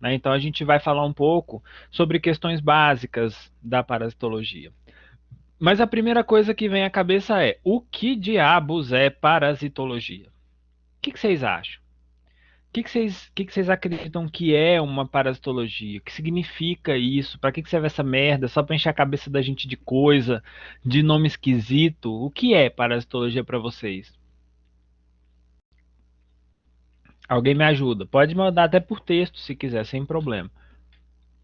né? Então a gente vai falar um pouco sobre questões básicas da parasitologia. Mas a primeira coisa que vem à cabeça é: o que diabos é parasitologia? O que vocês acham? O que vocês acreditam que é uma parasitologia? O que significa isso? Para que serve essa merda? Só para encher a cabeça da gente de coisa, de nome esquisito? O que é parasitologia para vocês? Alguém me ajuda? Pode mandar até por texto se quiser, sem problema.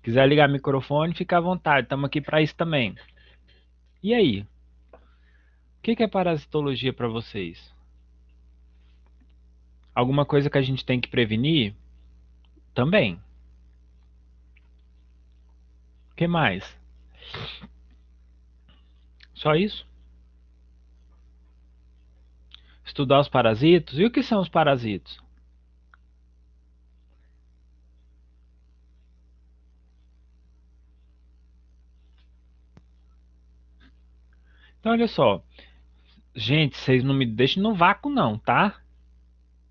Quiser ligar o microfone, fica à vontade. Estamos aqui para isso também. E aí? O que é parasitologia para vocês? Alguma coisa que a gente tem que prevenir? Também. O que mais? Só isso? Estudar os parasitos? E o que são os parasitos? Então, olha só. Gente, vocês não me deixem no vácuo, não, tá?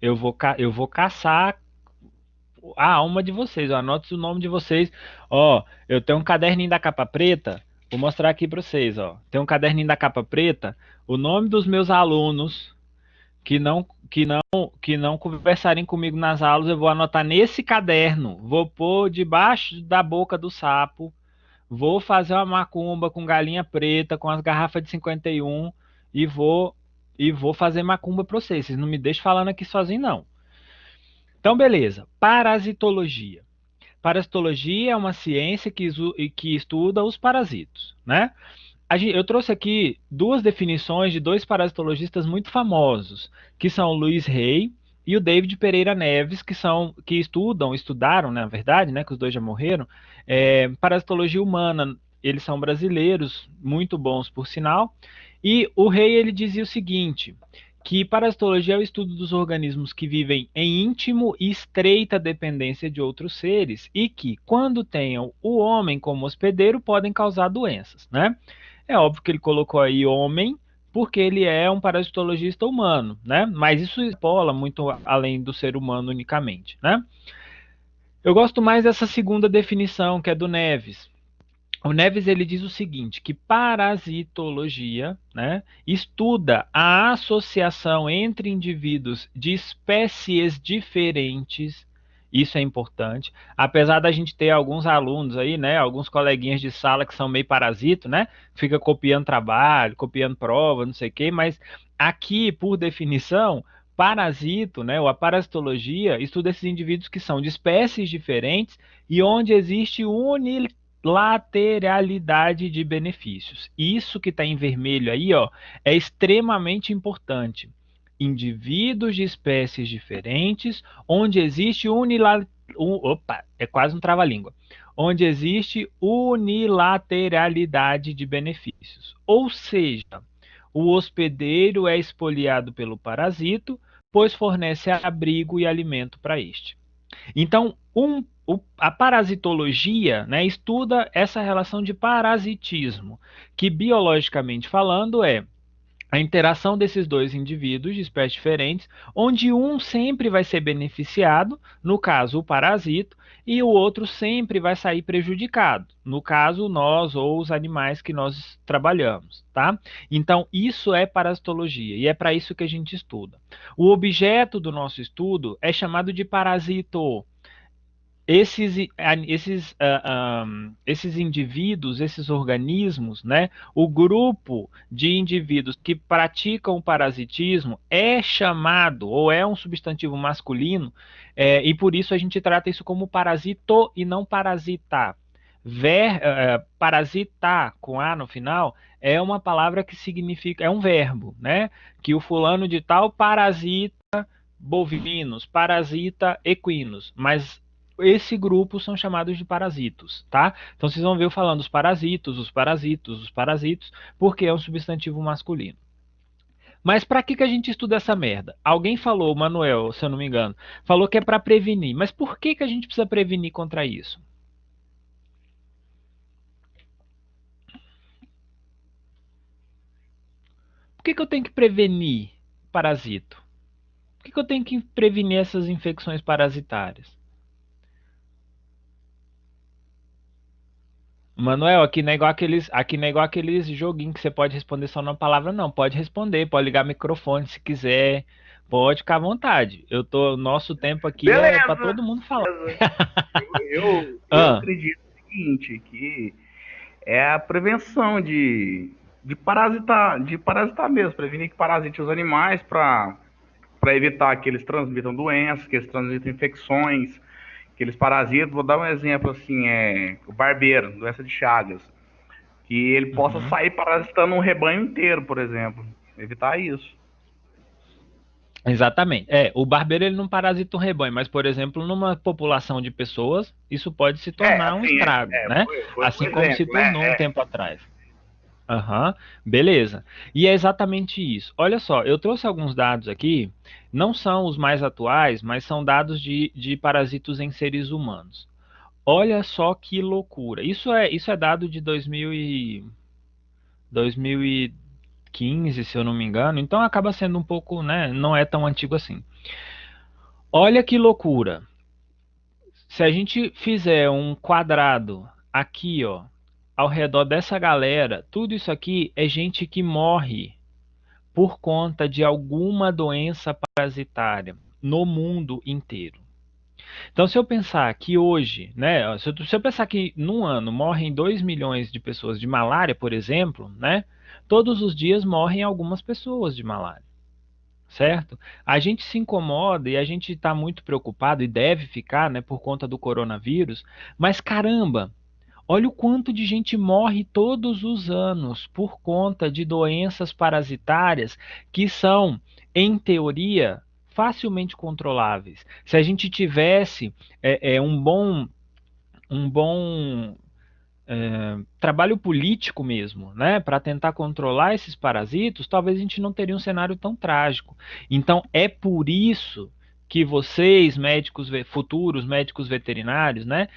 Eu vou caçar a alma de vocês. Eu anoto o nome de vocês. Ó, eu tenho um caderninho da capa preta. Vou mostrar aqui para vocês, ó. Tem um caderninho da capa preta. O nome dos meus alunos que não conversarem comigo nas aulas, eu vou anotar nesse caderno. Vou pôr debaixo da boca do sapo. Vou fazer uma macumba com galinha preta, com as garrafas de 51 e vou fazer macumba para vocês. Vocês não me deixem falando aqui sozinho, não. Então, beleza. Parasitologia. Parasitologia é uma ciência que estuda os parasitos, né? Eu trouxe aqui duas definições de dois parasitologistas muito famosos, que são o Luiz Hay e o David Pereira Neves, que estudaram, na verdade, né, que os dois já morreram, parasitologia humana. Eles são brasileiros, muito bons por sinal. E o Hay ele dizia o seguinte, que parasitologia é o estudo dos organismos que vivem em íntimo e estreita dependência de outros seres e que, quando tenham o homem como hospedeiro, podem causar doenças, né? É óbvio que ele colocou aí homem, porque ele é um parasitologista humano, né? Mas isso extrapola muito além do ser humano unicamente, né? Eu gosto mais dessa segunda definição, que é do Neves. O Neves ele diz o seguinte, que parasitologia, né, estuda a associação entre indivíduos de espécies diferentes. Isso é importante. Apesar da gente ter alguns alunos aí, né, alguns coleguinhas de sala que são meio parasito, né, fica copiando trabalho, copiando prova, não sei o quê, mas aqui, por definição, parasito, né, ou a parasitologia estuda esses indivíduos que são de espécies diferentes e onde existe lateralidade de benefícios. Isso que está em vermelho aí, ó, é extremamente importante. Indivíduos de espécies diferentes, onde existe opa, é quase um trava-língua. Onde existe unilateralidade de benefícios. Ou seja, o hospedeiro é expoliado pelo parasito, pois fornece abrigo e alimento para este. Então, a parasitologia, né, estuda essa relação de parasitismo, que biologicamente falando é a interação desses dois indivíduos de espécies diferentes, onde um sempre vai ser beneficiado, no caso o parasito, e o outro sempre vai sair prejudicado, no caso nós ou os animais que nós trabalhamos, tá? Então isso é parasitologia e é para isso que a gente estuda. O objeto do nosso estudo é chamado de parasito. Esses indivíduos, esses organismos, né, o grupo de indivíduos que praticam o parasitismo é chamado, ou é um substantivo masculino, e por isso a gente trata isso como parasito e não parasita. Parasitar com A no final é uma palavra que significa, é um verbo, né? Que o fulano de tal parasita bovinos, parasita equinos, mas esse grupo são chamados de parasitos, tá? Então vocês vão ver eu falando os parasitos, os parasitos, os parasitos, porque é um substantivo masculino. Mas para que a gente estuda essa merda? Alguém falou, Manuel, se eu não me engano, falou que é para prevenir. Mas por que a gente precisa prevenir contra isso? Por que eu tenho que prevenir parasito? Por que eu tenho que prevenir essas infecções parasitárias? Manuel, aqui não é igual aqueles joguinhos que você pode responder só numa palavra, não. Pode responder, pode ligar microfone se quiser, pode ficar à vontade. Nosso tempo aqui é para Beleza, todo mundo falar. beleza. Eu Ah, acredito o seguinte, que é a prevenção de parasitar mesmo, prevenir que parasite os animais para evitar que eles transmitam doenças, que eles transmitam infecções, que eles parasitam. Vou dar um exemplo assim, o barbeiro, doença de Chagas, que ele possa uhum. sair parasitando um rebanho inteiro, por exemplo. Evitar isso. Exatamente. O barbeiro ele não parasita um rebanho, mas, por exemplo, numa população de pessoas, isso pode se tornar um Assim, estrago, né? foi um Assim como se exemplo, né? tornou um tempo atrás. Aham, beleza. E é exatamente isso. Olha só, eu trouxe alguns dados aqui, não são os mais atuais, mas são dados de parasitos em seres humanos. Olha só que loucura. Isso é dado de 2015, se eu não me engano, então acaba sendo um pouco, né? Não é tão antigo assim. Olha que loucura. Se a gente fizer um quadrado aqui, ó, ao redor dessa galera, tudo isso aqui é gente que morre por conta de alguma doença parasitária no mundo inteiro. Então, se eu pensar que hoje, né, se eu pensar que num ano morrem 2 milhões de pessoas de malária, por exemplo, né, todos os dias morrem algumas pessoas de malária, certo? A gente se incomoda e a gente está muito preocupado e deve ficar, né, por conta do coronavírus, mas caramba, olha o quanto de gente morre todos os anos por conta de doenças parasitárias que são, em teoria, facilmente controláveis. Se a gente tivesse um bom trabalho político mesmo, né, para tentar controlar esses parasitos, talvez a gente não teria um cenário tão trágico. Então, é por isso que vocês, futuros médicos veterinários, né,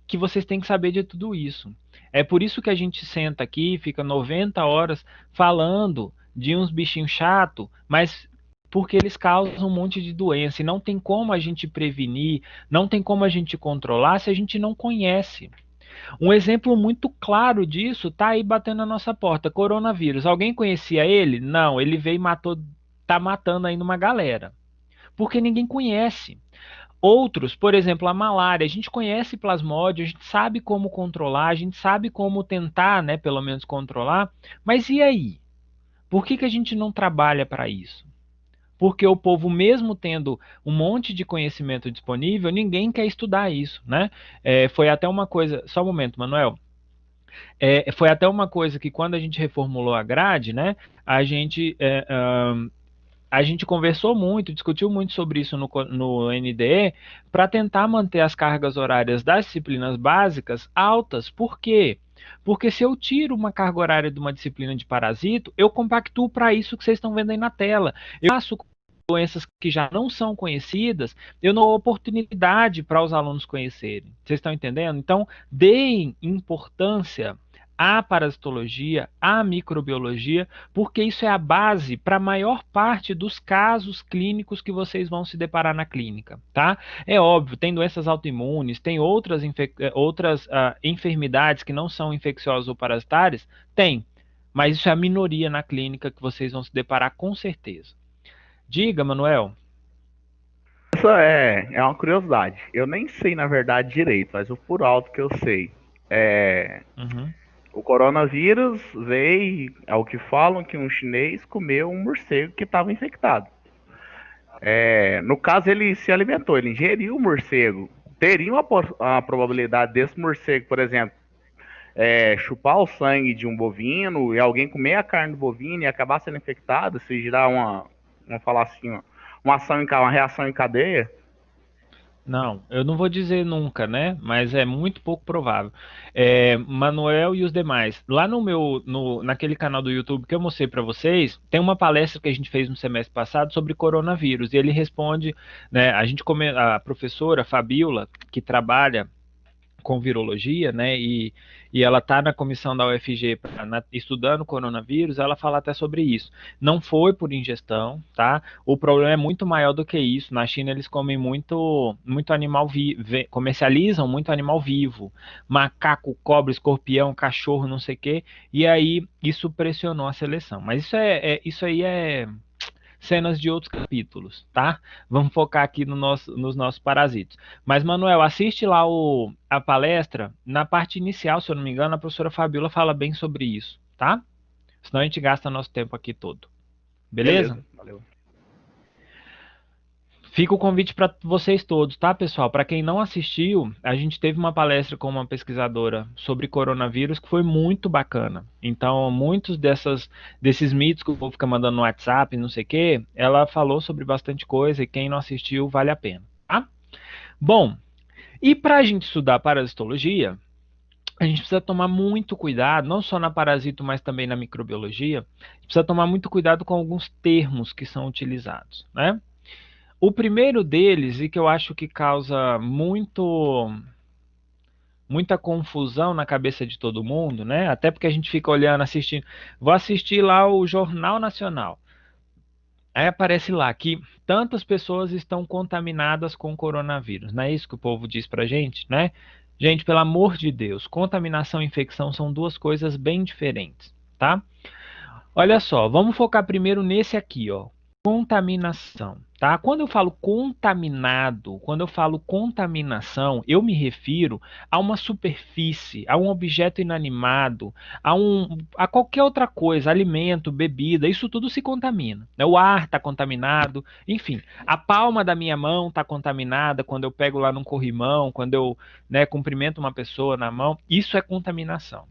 que vocês têm que saber de tudo isso. É por isso que a gente senta aqui e fica 90 horas falando de uns bichinhos chatos, mas porque eles causam um monte de doença e não tem como a gente prevenir, não tem como a gente controlar se a gente não conhece. Um exemplo muito claro disso está aí batendo na nossa porta, coronavírus. Alguém conhecia ele? Não, ele veio e matou, tá matando ainda uma galera, porque ninguém conhece. Outros, por exemplo, a malária, a gente conhece plasmódio, a gente sabe como controlar, a gente sabe como tentar, né, pelo menos controlar, mas e aí? Por que que a gente não trabalha para isso? Porque o povo, mesmo tendo um monte de conhecimento disponível, ninguém quer estudar isso, né? Foi até uma coisa. Só um momento, Manuel. Foi até uma coisa que quando a gente reformulou a grade, né, a gente, a gente conversou muito, discutiu muito sobre isso no NDE, para tentar manter as cargas horárias das disciplinas básicas altas. Por quê? Porque se eu tiro uma carga horária de uma disciplina de parasito, eu compactuo para isso que vocês estão vendo aí na tela. Eu faço doenças que já não são conhecidas, eu não dou oportunidade para os alunos conhecerem. Vocês estão entendendo? Então, deem importância à parasitologia, à microbiologia, porque isso é a base para a maior parte dos casos clínicos que vocês vão se deparar na clínica, tá? É óbvio, tem doenças autoimunes, tem outras enfermidades que não são infecciosas ou parasitárias? Tem, mas isso é a minoria na clínica que vocês vão se deparar com certeza. Diga, Manuel. Essa é uma curiosidade. Eu nem sei, na verdade, direito, mas o por alto que eu sei. É, Uhum. o coronavírus veio, é o que falam, que um chinês comeu um morcego que estava infectado. No caso, ele se alimentou, ele ingeriu o morcego. Teria a probabilidade desse morcego, por exemplo, chupar o sangue de um bovino e alguém comer a carne do bovino e acabar sendo infectado, se gerar vamos falar assim, uma reação em cadeia. Não, eu não vou dizer nunca, né? Mas é muito pouco provável. Manuel e os demais. Lá naquele canal do YouTube que eu mostrei para vocês, tem uma palestra que a gente fez no semestre passado sobre coronavírus. E ele responde, né? A professora Fabiola, que trabalha com virologia, né? E ela está na comissão da UFG estudando coronavírus, ela fala até sobre isso. Não foi por ingestão, tá? O problema é muito maior do que isso. Na China eles comem muito animal vivo, comercializam muito animal vivo, macaco, cobra, escorpião, cachorro, não sei o quê, e aí isso pressionou a seleção. Mas isso aí é cenas de outros capítulos, tá? Vamos focar aqui nos nossos parasitos. Mas, Manuel, assiste lá a palestra. Na parte inicial, se eu não me engano, a professora Fabiola fala bem sobre isso, tá? Senão a gente gasta nosso tempo aqui todo. Beleza? Beleza, valeu. Fica o convite para vocês todos, tá, pessoal? Para quem não assistiu, a gente teve uma palestra com uma pesquisadora sobre coronavírus que foi muito bacana. Então, muitos desses mitos que o povo fica mandando no WhatsApp, não sei o quê, ela falou sobre bastante coisa e quem não assistiu, vale a pena, tá? Bom, e para a gente estudar parasitologia, a gente precisa tomar muito cuidado, não só na parasito, mas também na microbiologia, precisa tomar muito cuidado com alguns termos que são utilizados, né? O primeiro deles, e que eu acho que causa muita confusão na cabeça de todo mundo, né? Até porque a gente fica olhando, assistindo. Vou assistir lá o Jornal Nacional. Aí aparece lá que tantas pessoas estão contaminadas com coronavírus. Não é isso que o povo diz pra gente, né? Gente, pelo amor de Deus, contaminação e infecção são duas coisas bem diferentes, tá? Olha só, vamos focar primeiro nesse aqui, ó. Contaminação, tá? Quando eu falo contaminado, quando eu falo contaminação, eu me refiro a uma superfície, a um objeto inanimado, a qualquer outra coisa, alimento, bebida, isso tudo se contamina, né? O ar está contaminado, enfim, a palma da minha mão está contaminada quando eu pego lá num corrimão, quando eu, né, cumprimento uma pessoa na mão, isso é contaminação.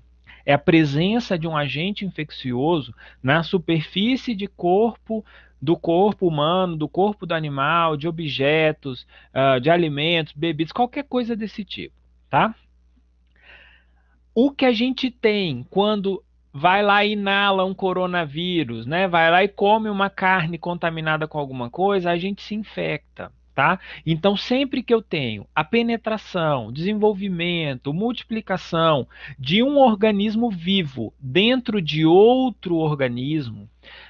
É a presença de um agente infeccioso na superfície do corpo humano, do corpo do animal, de objetos, de alimentos, bebidas, qualquer coisa desse tipo, tá? O que a gente tem quando vai lá e inala um coronavírus, né? Vai lá e come uma carne contaminada com alguma coisa, a gente se infecta. Tá? Então, sempre que eu tenho a penetração, desenvolvimento, multiplicação de um organismo vivo dentro de outro organismo,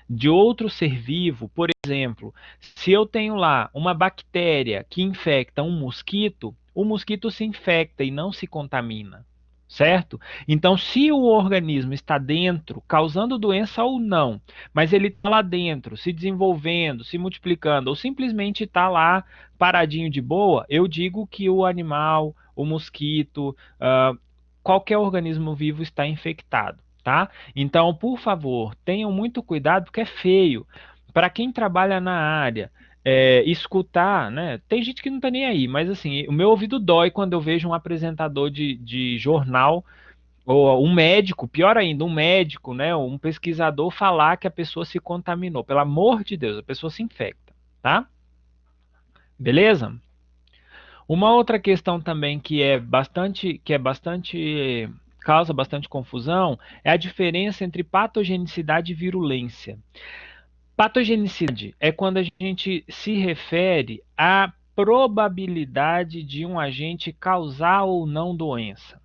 de outro ser vivo, por exemplo, se eu tenho lá uma bactéria que infecta um mosquito, o mosquito se infecta e não se contamina. Certo? Então, se o organismo está dentro, causando doença ou não, mas ele está lá dentro, se desenvolvendo, se multiplicando, ou simplesmente está lá paradinho de boa, eu digo que o animal, o mosquito, qualquer organismo vivo está infectado, tá? Então, por favor, tenham muito cuidado, porque é feio. Para quem trabalha na área, escutar, né? Tem gente que não tá nem aí, mas assim, o meu ouvido dói quando eu vejo um apresentador de jornal, ou um médico, pior ainda, um médico, né? Um pesquisador falar que a pessoa se contaminou. Pelo amor de Deus, a pessoa se infecta, tá? Beleza? Uma outra questão também causa bastante confusão é a diferença entre patogenicidade e virulência. Patogenicidade é quando a gente se refere à probabilidade de um agente causar ou não doença.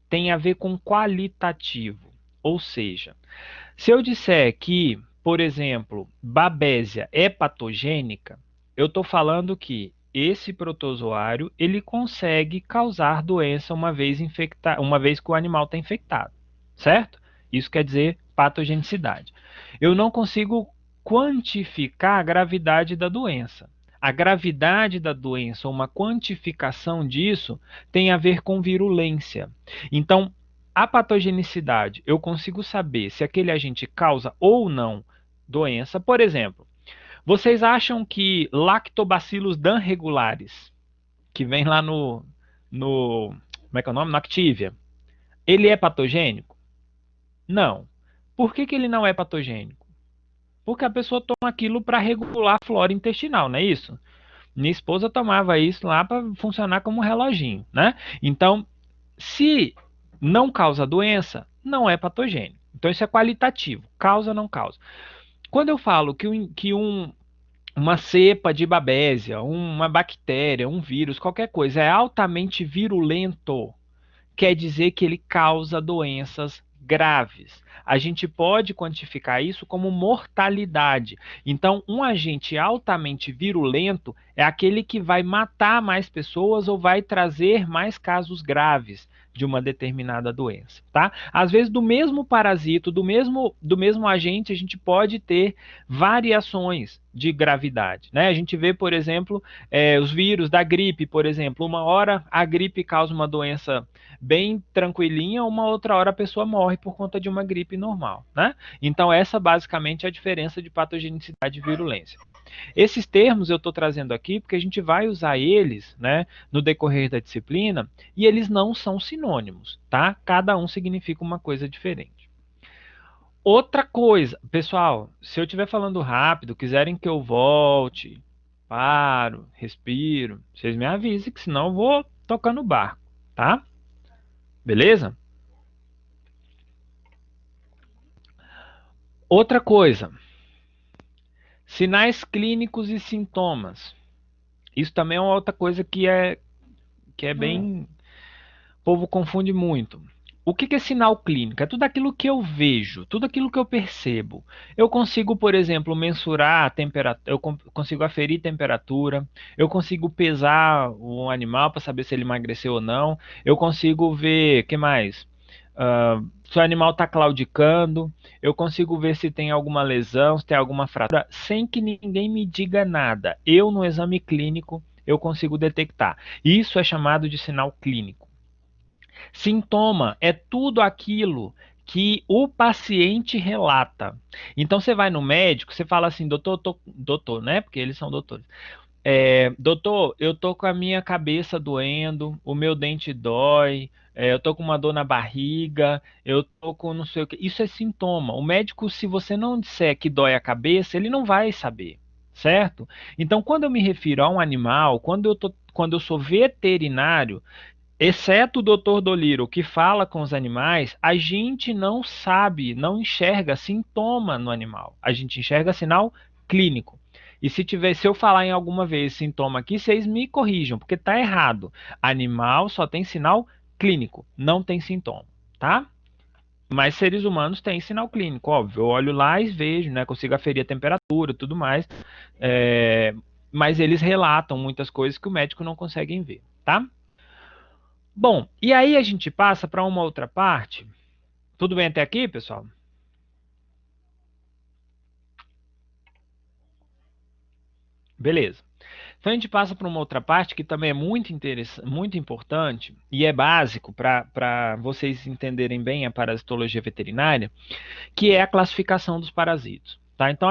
Tem a ver com qualitativo. Ou seja, se eu disser que, por exemplo, babésia é patogênica, eu estou falando que esse protozoário ele consegue causar doença uma vez que o animal está infectado, certo? Isso quer dizer patogenicidade. Eu não consigo quantificar a gravidade da doença. A gravidade da doença, uma quantificação disso, tem a ver com virulência. Então, a patogenicidade, eu consigo saber se aquele agente causa ou não doença. Por exemplo, vocês acham que Lactobacillus regulares, que vem lá como é que é o nome? No Activia, ele é patogênico? Não. Por que ele não é patogênico? Porque a pessoa toma aquilo para regular a flora intestinal, não é isso? Minha esposa tomava isso lá para funcionar como um reloginho, né? Então, se não causa doença, não é patogênico. Então, isso é qualitativo. Causa ou não causa. Quando eu falo que um uma cepa de babésia, uma bactéria, um vírus, qualquer coisa, é altamente virulento, quer dizer que ele causa doenças graves. A gente pode quantificar isso como mortalidade. Então, um agente altamente virulento é aquele que vai matar mais pessoas ou vai trazer mais casos graves de uma determinada doença, tá? Às vezes, do mesmo parasito, do mesmo agente, a gente pode ter variações de gravidade, né? A gente vê, por exemplo, os vírus da gripe, por exemplo. Uma hora a gripe causa uma doença bem tranquilinha, uma outra hora a pessoa morre por conta de uma gripe normal, né? Então, essa basicamente é a diferença de patogenicidade e virulência. Esses termos eu estou trazendo aqui porque a gente vai usar eles, né, no decorrer da disciplina, e eles não são sinônimos, tá? Cada um significa uma coisa diferente. Outra coisa, pessoal, se eu estiver falando rápido, quiserem que eu volte, paro, respiro, vocês me avisem, que senão eu vou tocando o barco, tá? Beleza? Outra coisa, sinais clínicos e sintomas. Isso também é uma outra coisa que é bem. O povo confunde muito. O que é sinal clínico? É tudo aquilo que eu vejo, tudo aquilo que eu percebo. Eu consigo, por exemplo, mensurar a temperatura, eu consigo aferir temperatura, eu consigo pesar um animal para saber se ele emagreceu ou não, eu consigo ver, que mais? Se o animal está claudicando, eu consigo ver se tem alguma lesão, se tem alguma fratura, sem que ninguém me diga nada. Eu, no exame clínico, eu consigo detectar. Isso é chamado de sinal clínico. Sintoma é tudo aquilo que o paciente relata. Então você vai no médico, você fala assim, doutor, né? Porque eles são doutores. Doutor, eu tô com a minha cabeça doendo, o meu dente dói, eu tô com uma dor na barriga, eu tô com não sei o que. Isso é sintoma. O médico, se você não disser que dói a cabeça, ele não vai saber, certo? Então, quando eu me refiro a um animal, quando eu sou veterinário, exceto o Dr. Dolittle, que fala com os animais, a gente não sabe, não enxerga sintoma no animal. A gente enxerga sinal clínico. E se eu falar em alguma vez sintoma aqui, vocês me corrijam, porque está errado. Animal só tem sinal clínico, não tem sintoma, tá? Mas seres humanos têm sinal clínico, óbvio. Eu olho lá e vejo, né? Consigo aferir a temperatura, tudo mais. Mas eles relatam muitas coisas que o médico não consegue ver, tá? Bom, e aí a gente passa para uma outra parte. Tudo bem até aqui, pessoal? Beleza. Então a gente passa para uma outra parte que também é muito interessante, muito importante e é básico para vocês entenderem bem a parasitologia veterinária, que é a classificação dos parasitos. Tá? Então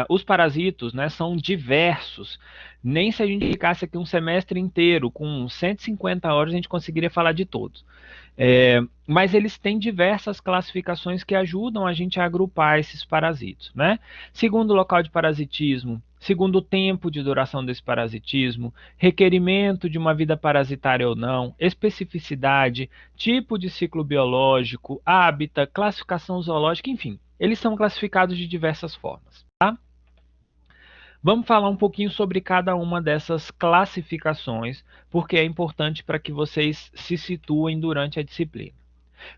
os parasitos, né, são diversos. Nem se a gente ficasse aqui um semestre inteiro com 150 horas a gente conseguiria falar de todos. Mas eles têm diversas classificações que ajudam a gente a agrupar esses parasitos, né? Segundo o local de parasitismo, segundo o tempo de duração desse parasitismo, requerimento de uma vida parasitária ou não, especificidade, tipo de ciclo biológico, hábitat, classificação zoológica, enfim, eles são classificados de diversas formas, tá? Vamos falar um pouquinho sobre cada uma dessas classificações, porque é importante para que vocês se situem durante a disciplina.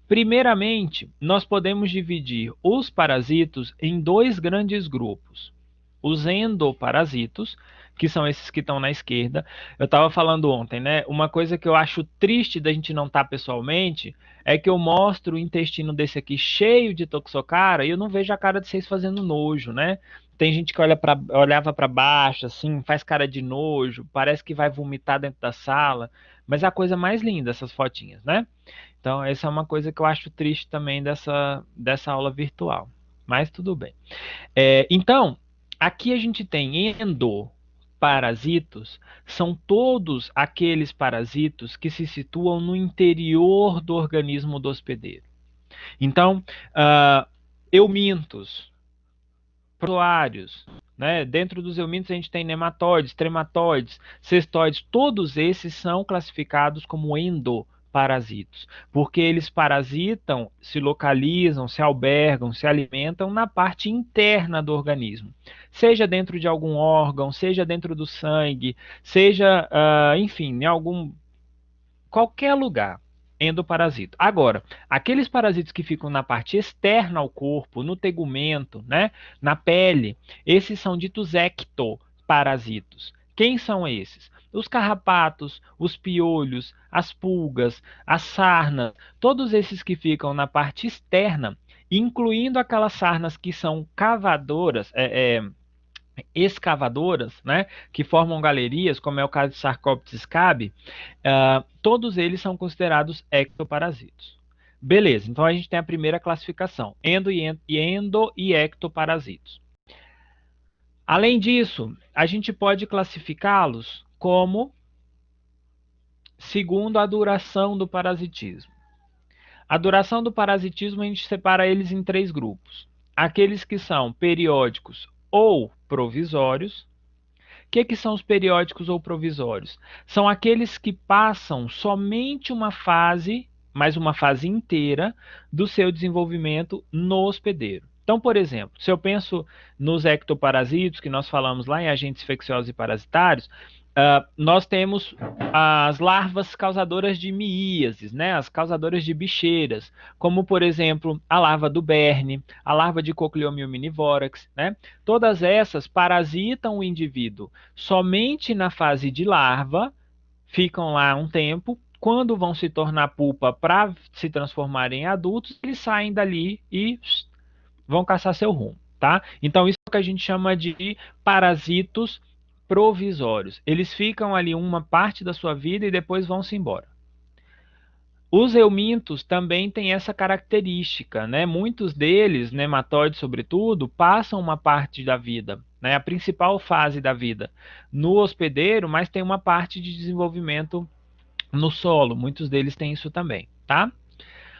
Primeiramente, nós podemos dividir os parasitos em dois grandes grupos. Os endoparasitos, que são esses que estão na esquerda. Eu estava falando ontem, né? Uma coisa que eu acho triste da gente não estar pessoalmente é que eu mostro o intestino desse aqui cheio de toxocara e eu não vejo a cara de vocês fazendo nojo, né? Tem gente que olhava para baixo, assim, faz cara de nojo, parece que vai vomitar dentro da sala, mas é a coisa mais linda essas fotinhas, né? Então, essa é uma coisa que eu acho triste também dessa aula virtual. Mas tudo bem. Então, aqui a gente tem endoparasitos, são todos aqueles parasitos que se situam no interior do organismo do hospedeiro. Então, eumintos, protozoários, né? Dentro dos eumintos a gente tem nematóides, trematóides, cestoides, todos esses são classificados como endoparasitos, porque eles parasitam, se localizam, se albergam, se alimentam na parte interna do organismo. seja dentro de algum órgão, seja dentro do sangue, seja, enfim, em qualquer lugar, endoparasita. Agora, aqueles parasitas que ficam na parte externa ao corpo, no tegumento, né, na pele, esses são ditos ectoparasitos. Quem são esses? Os carrapatos, os piolhos, as pulgas, as sarnas, todos esses que ficam na parte externa, incluindo aquelas sarnas que são cavadoras, escavadoras, né, que formam galerias, como é o caso de Sarcoptes scabi, todos eles são considerados ectoparasitos. Beleza, então a gente tem a primeira classificação, endo e ectoparasitos. Além disso, a gente pode classificá-los como segundo a duração do parasitismo. A duração do parasitismo a gente separa eles em 3 grupos. Aqueles que são periódicos ou provisórios. O que são os periódicos ou provisórios? São aqueles que passam somente uma fase, mas uma fase inteira, do seu desenvolvimento no hospedeiro. Então, por exemplo, se eu penso nos ectoparasitos, que nós falamos lá em agentes infecciosos e parasitários, nós temos as larvas causadoras de miíases, né? As causadoras de bicheiras, como, por exemplo, a larva do berne, a larva de Cochleomyia minivorax, né? Todas essas parasitam o indivíduo somente na fase de larva, ficam lá um tempo, quando vão se tornar pupa para se transformarem em adultos, eles saem dali e vão caçar seu rumo, tá? Então, isso é o que a gente chama de parasitos provisórios. Eles ficam ali uma parte da sua vida e depois vão-se embora. Os eumintos também têm essa característica, né? Muitos deles, nematóides sobretudo, passam uma parte da vida, né? A principal fase da vida no hospedeiro, mas tem uma parte de desenvolvimento no solo. Muitos deles têm isso também, tá?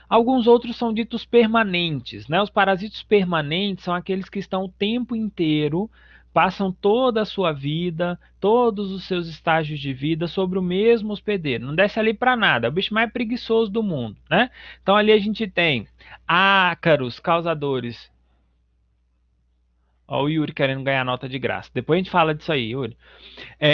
Alguns outros são ditos permanentes, né? Os parasitos permanentes são aqueles que estão o tempo inteiro, passam toda a sua vida, todos os seus estágios de vida sobre o mesmo hospedeiro. Não desce ali para nada, é o bicho mais preguiçoso do mundo, né? Então ali a gente tem ácaros causadores. Ó, o Yuri querendo ganhar nota de graça. Depois a gente fala disso aí, Yuri.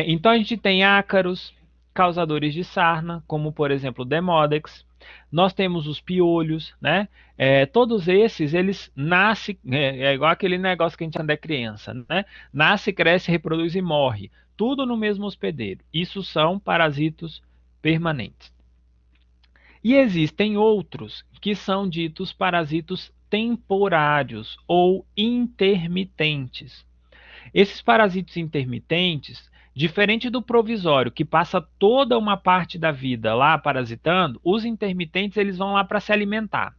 Então a gente tem ácaros causadores de sarna, como por exemplo o Demodex. Nós temos os piolhos, né? Todos esses, eles nascem, igual aquele negócio que a gente anda criança, né? Nasce, cresce, reproduz e morre. Tudo no mesmo hospedeiro. Isso são parasitos permanentes. E existem outros que são ditos parasitos temporários ou intermitentes. Esses parasitos intermitentes, diferente do provisório, que passa toda uma parte da vida lá parasitando, os intermitentes eles vão lá para se alimentar.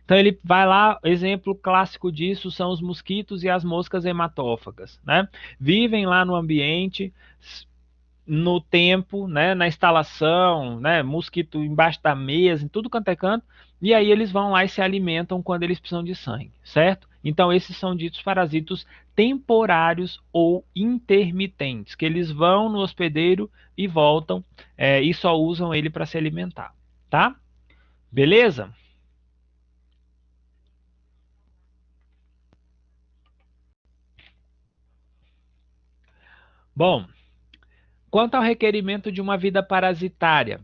Então ele vai lá, exemplo clássico disso são os mosquitos e as moscas hematófagas, né? Vivem lá no ambiente, no tempo, né, na instalação, né, mosquito embaixo da mesa, em tudo quanto é canto, e aí eles vão lá e se alimentam quando eles precisam de sangue, certo? Então esses são ditos parasitos temporários ou intermitentes, que eles vão no hospedeiro e voltam, e só usam ele para se alimentar, tá? Beleza? Bom, quanto ao requerimento de uma vida parasitária,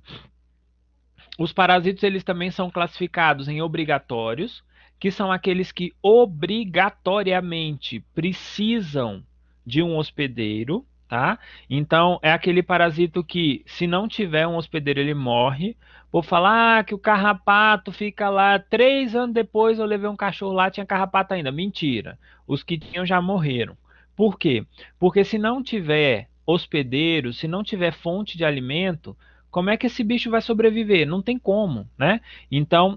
os parasitos eles também são classificados em obrigatórios, que são aqueles que obrigatoriamente precisam de um hospedeiro, tá? Então é aquele parasito que, se não tiver um hospedeiro, ele morre. Vou falar que o carrapato fica lá 3 anos depois, eu levei um cachorro lá, tinha carrapato ainda. Mentira. Os que tinham já morreram. Por quê? Porque se não tiver hospedeiro, se não tiver fonte de alimento, como é que esse bicho vai sobreviver? Não tem como, né? Então,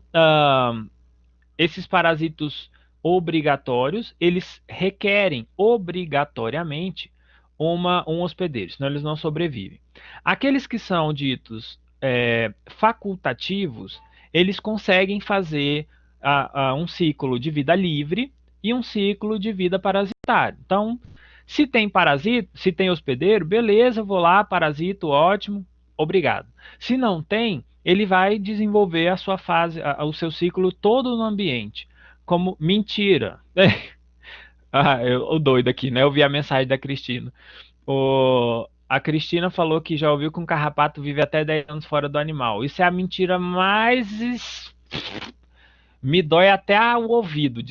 esses parasitos obrigatórios, eles requerem obrigatoriamente um hospedeiro, senão eles não sobrevivem. Aqueles que são ditos facultativos, eles conseguem fazer um ciclo de vida livre e um ciclo de vida parasitária. Então, se tem parasito, se tem hospedeiro, beleza, vou lá, parasito, ótimo, obrigado. Se não tem, ele vai desenvolver a sua fase, o seu ciclo todo no ambiente. Como mentira. O doido aqui, né? Eu vi a mensagem da Cristina. A Cristina falou que já ouviu que um carrapato vive até 10 anos fora do animal. Isso é a mentira mais. Me dói até o ouvido,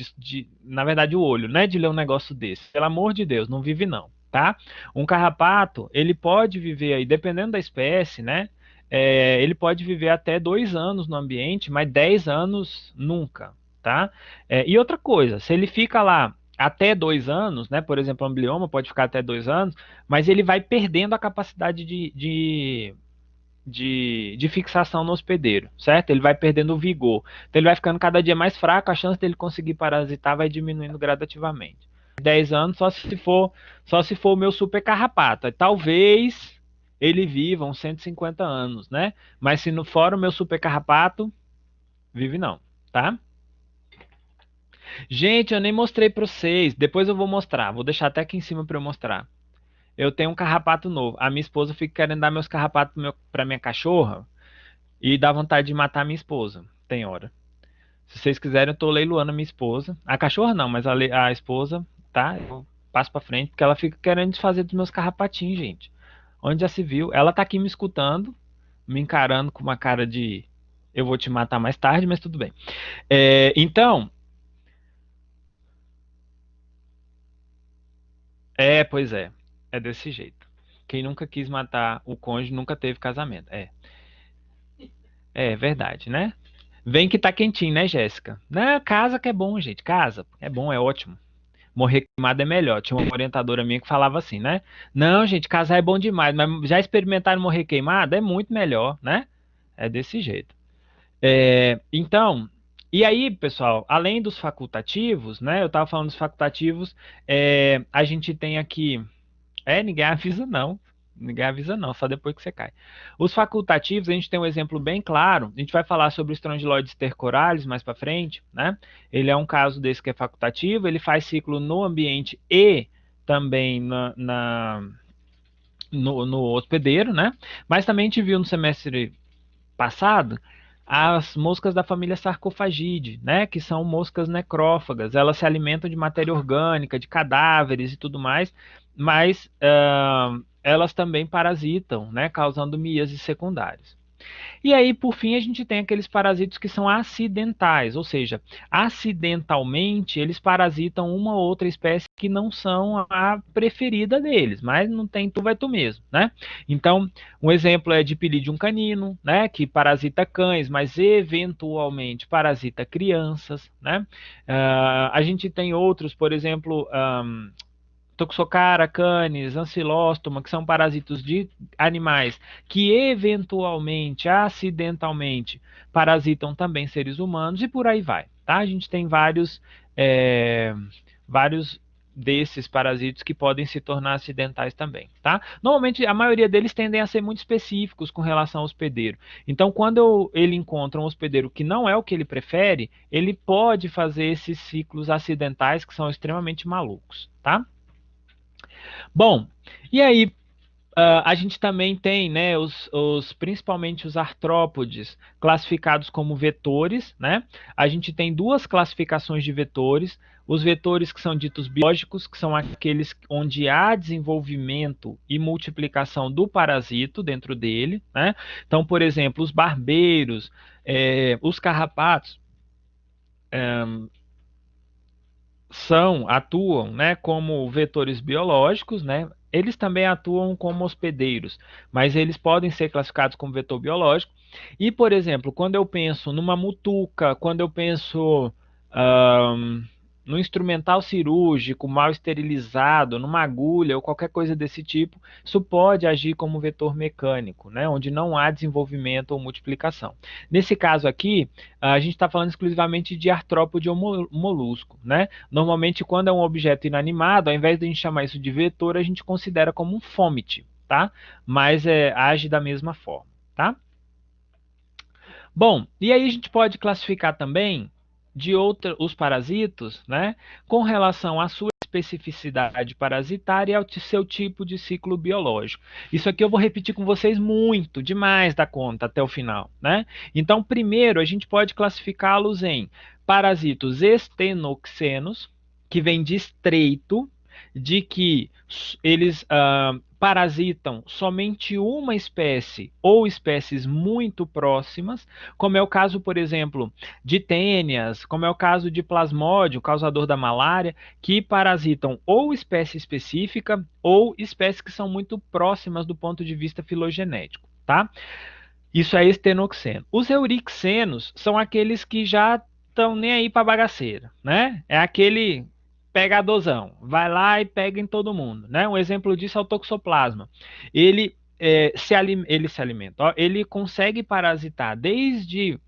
na verdade o olho, né? De ler um negócio desse. Pelo amor de Deus, não vive não, tá? Um carrapato, ele pode viver aí, dependendo da espécie, né? Ele pode viver até 2 anos no ambiente, mas 10 anos nunca, tá? E outra coisa, se ele fica lá até 2 anos, né? Por exemplo, o amblioma pode ficar até 2 anos, mas ele vai perdendo a capacidade de fixação no hospedeiro, certo? Ele vai perdendo o vigor. Então ele vai ficando cada dia mais fraco, a chance dele conseguir parasitar vai diminuindo gradativamente. 10 anos só se for o meu super carrapato. Talvez ele viva uns 150 anos, né? Mas se não for o meu super carrapato, vive não, tá? Gente, eu nem mostrei para vocês. Depois eu vou mostrar. Vou deixar até aqui em cima para eu mostrar. Eu tenho um carrapato novo. A minha esposa fica querendo dar meus carrapatos para minha cachorra. E dá vontade de matar minha esposa. Tem hora. Se vocês quiserem, eu tô leiloando a minha esposa. A cachorra não, mas a esposa, tá? Eu passo pra frente, porque ela fica querendo desfazer dos meus carrapatinhos, gente. Onde já se viu? Ela tá aqui me escutando, me encarando com uma cara de eu vou te matar mais tarde, mas tudo bem. Então, pois é. É desse jeito. Quem nunca quis matar o cônjuge nunca teve casamento. É verdade, né? Vem que tá quentinho, né, Jéssica? Não, casa que é bom, gente. Casa. É bom, é ótimo. Morrer queimado é melhor. Tinha uma orientadora minha que falava assim, né? Não, gente, casar é bom demais, mas já experimentaram morrer queimado? É muito melhor, né? É desse jeito. Então, e aí, pessoal, além dos facultativos, né? Eu tava falando dos facultativos, a gente tem aqui. Ninguém avisa não. Ninguém avisa não, só depois que você cai. Os facultativos, a gente tem um exemplo bem claro. A gente vai falar sobre o Strongyloides stercoralis mais para frente, né? Ele é um caso desse que é facultativo, ele faz ciclo no ambiente e também no hospedeiro, né? Mas também a gente viu no semestre passado as moscas da família Sarcophagidae, né, que são moscas necrófagas. Elas se alimentam de matéria orgânica, de cadáveres e tudo mais, mas elas também parasitam, né, causando miases secundárias. E aí, por fim, a gente tem aqueles parasitos que são acidentais, ou seja, acidentalmente eles parasitam uma ou outra espécie que não são a preferida deles, mas não tem tu vai tu mesmo, né? Então, um exemplo é Dipylidium canino, né, que parasita cães, mas eventualmente parasita crianças, né? A gente tem outros, por exemplo, Toxocara, canis, ancilóstoma, que são parasitos de animais que eventualmente, acidentalmente, parasitam também seres humanos e por aí vai, tá? A gente tem vários desses parasitos que podem se tornar acidentais também, tá? Normalmente, a maioria deles tendem a ser muito específicos com relação ao hospedeiro. Então, quando ele encontra um hospedeiro que não é o que ele prefere, ele pode fazer esses ciclos acidentais que são extremamente malucos, tá? Bom, e aí a gente também tem, né, principalmente os artrópodes classificados como vetores, né? A gente tem duas classificações de vetores, os vetores que são ditos biológicos, que são aqueles onde há desenvolvimento e multiplicação do parasito dentro dele, né? Então, por exemplo, os barbeiros, os carrapatos, atuam, né, como vetores biológicos, né? Eles também atuam como hospedeiros, mas eles podem ser classificados como vetor biológico. E, por exemplo, quando eu penso numa mutuca, quando eu penso no instrumental cirúrgico mal esterilizado, numa agulha ou qualquer coisa desse tipo, isso pode agir como vetor mecânico, né, onde não há desenvolvimento ou multiplicação. Nesse caso aqui, a gente está falando exclusivamente de artrópode ou molusco, né? Normalmente, quando é um objeto inanimado, ao invés de a gente chamar isso de vetor, a gente considera como um fômite, tá? Mas age da mesma forma, tá? Bom, e aí a gente pode classificar também os parasitos, né, com relação à sua especificidade parasitária e ao seu tipo de ciclo biológico. Isso aqui eu vou repetir com vocês muito, demais da conta até o final, né? Então, primeiro a gente pode classificá-los em parasitos estenoxenos, que vem de estreito, de que eles parasitam somente uma espécie ou espécies muito próximas, como é o caso, por exemplo, de tênias, como é o caso de plasmódio, causador da malária, que parasitam ou espécie específica ou espécies que são muito próximas do ponto de vista filogenético, tá? Isso é estenoxeno. Os eurixenos são aqueles que já estão nem aí para bagaceira, né? É aquele pegadorzão, vai lá e pega em todo mundo, né? Um exemplo disso é o toxoplasma. Ele se alimenta, ó, ele consegue parasitar desde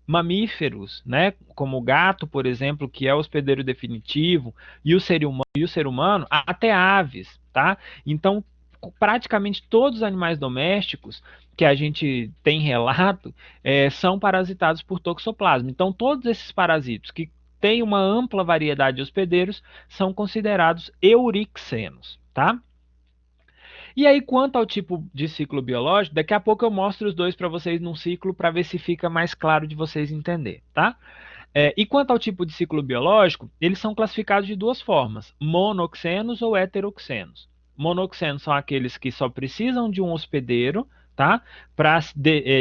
mamíferos, né, como o gato, por exemplo, que é o hospedeiro definitivo, e o ser humano, até aves, tá? Então, praticamente todos os animais domésticos que a gente tem relato são parasitados por toxoplasma. Então, todos esses parasitos que têm uma ampla variedade de hospedeiros são considerados eurixenos, tá? E aí, quanto ao tipo de ciclo biológico, daqui a pouco eu mostro os dois para vocês num ciclo para ver se fica mais claro de vocês entender, tá? E quanto ao tipo de ciclo biológico, eles são classificados de duas formas: monoxenos ou heteroxenos. Monoxenos são aqueles que só precisam de um hospedeiro, tá? Para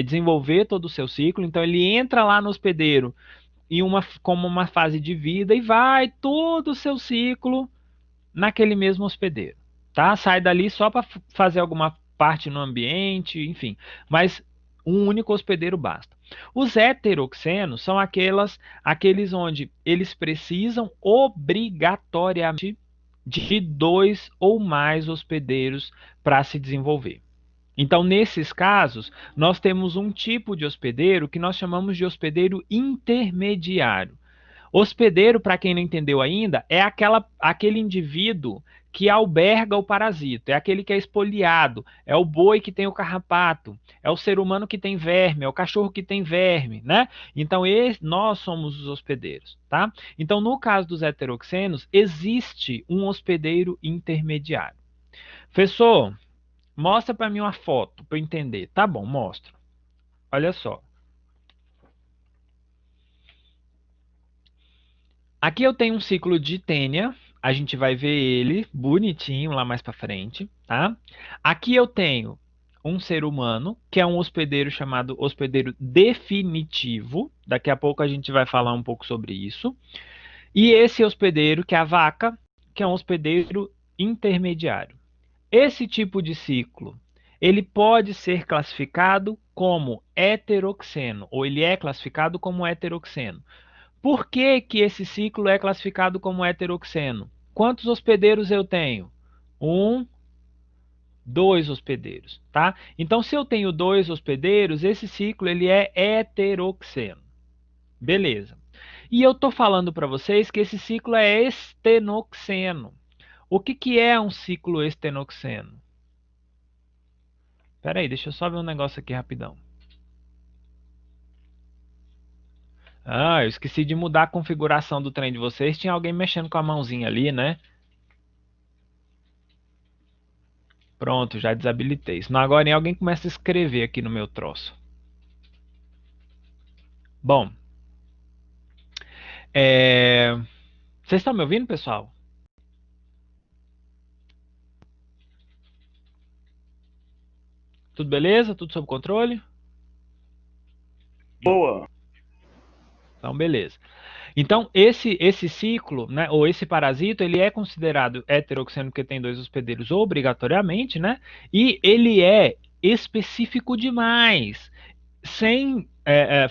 desenvolver todo o seu ciclo. Então ele entra lá no hospedeiro como uma fase de vida e vai todo o seu ciclo naquele mesmo hospedeiro, tá? Sai dali só para fazer alguma parte no ambiente, enfim, mas um único hospedeiro basta. Os heteroxenos são aqueles onde eles precisam obrigatoriamente de dois ou mais hospedeiros para se desenvolver. Então, nesses casos, nós temos um tipo de hospedeiro que nós chamamos de hospedeiro intermediário. Hospedeiro, para quem não entendeu ainda, é aquele indivíduo que alberga o parasito, é aquele que é espoliado, é o boi que tem o carrapato, é o ser humano que tem verme, é o cachorro que tem verme, né? Então, nós somos os hospedeiros, tá? Então, no caso dos heteroxenos, existe um hospedeiro intermediário. Professor, mostra para mim uma foto para eu entender. Tá bom, mostro. Olha só. Aqui eu tenho um ciclo de tênia, a gente vai ver ele bonitinho lá mais para frente, tá? Aqui eu tenho um ser humano, que é um hospedeiro chamado hospedeiro definitivo. Daqui a pouco a gente vai falar um pouco sobre isso. E esse hospedeiro, que é a vaca, que é um hospedeiro intermediário. Esse tipo de ciclo, ele pode ser classificado como heteroxeno, ou ele é classificado como heteroxeno. Por que que esse ciclo é classificado como heteroxeno? Quantos hospedeiros eu tenho? Um, dois hospedeiros, tá? Então, se eu tenho dois hospedeiros, esse ciclo ele é heteroxeno. Beleza. E eu estou falando para vocês que esse ciclo é estenoxeno. O que que é um ciclo estenoxeno? Espera aí, deixa eu só ver um negócio aqui rapidão. Ah, eu esqueci de mudar a configuração do trem de vocês. Tinha alguém mexendo com a mãozinha ali, né? Pronto, já desabilitei. Senão agora alguém começa a escrever aqui no meu troço. Bom, vocês estão me ouvindo, pessoal? Tudo beleza? Tudo sob controle? Boa. Então, beleza. Então, esse ciclo, né, ou esse parasito, ele é considerado heteroxeno porque tem dois hospedeiros obrigatoriamente, né? E ele é específico demais.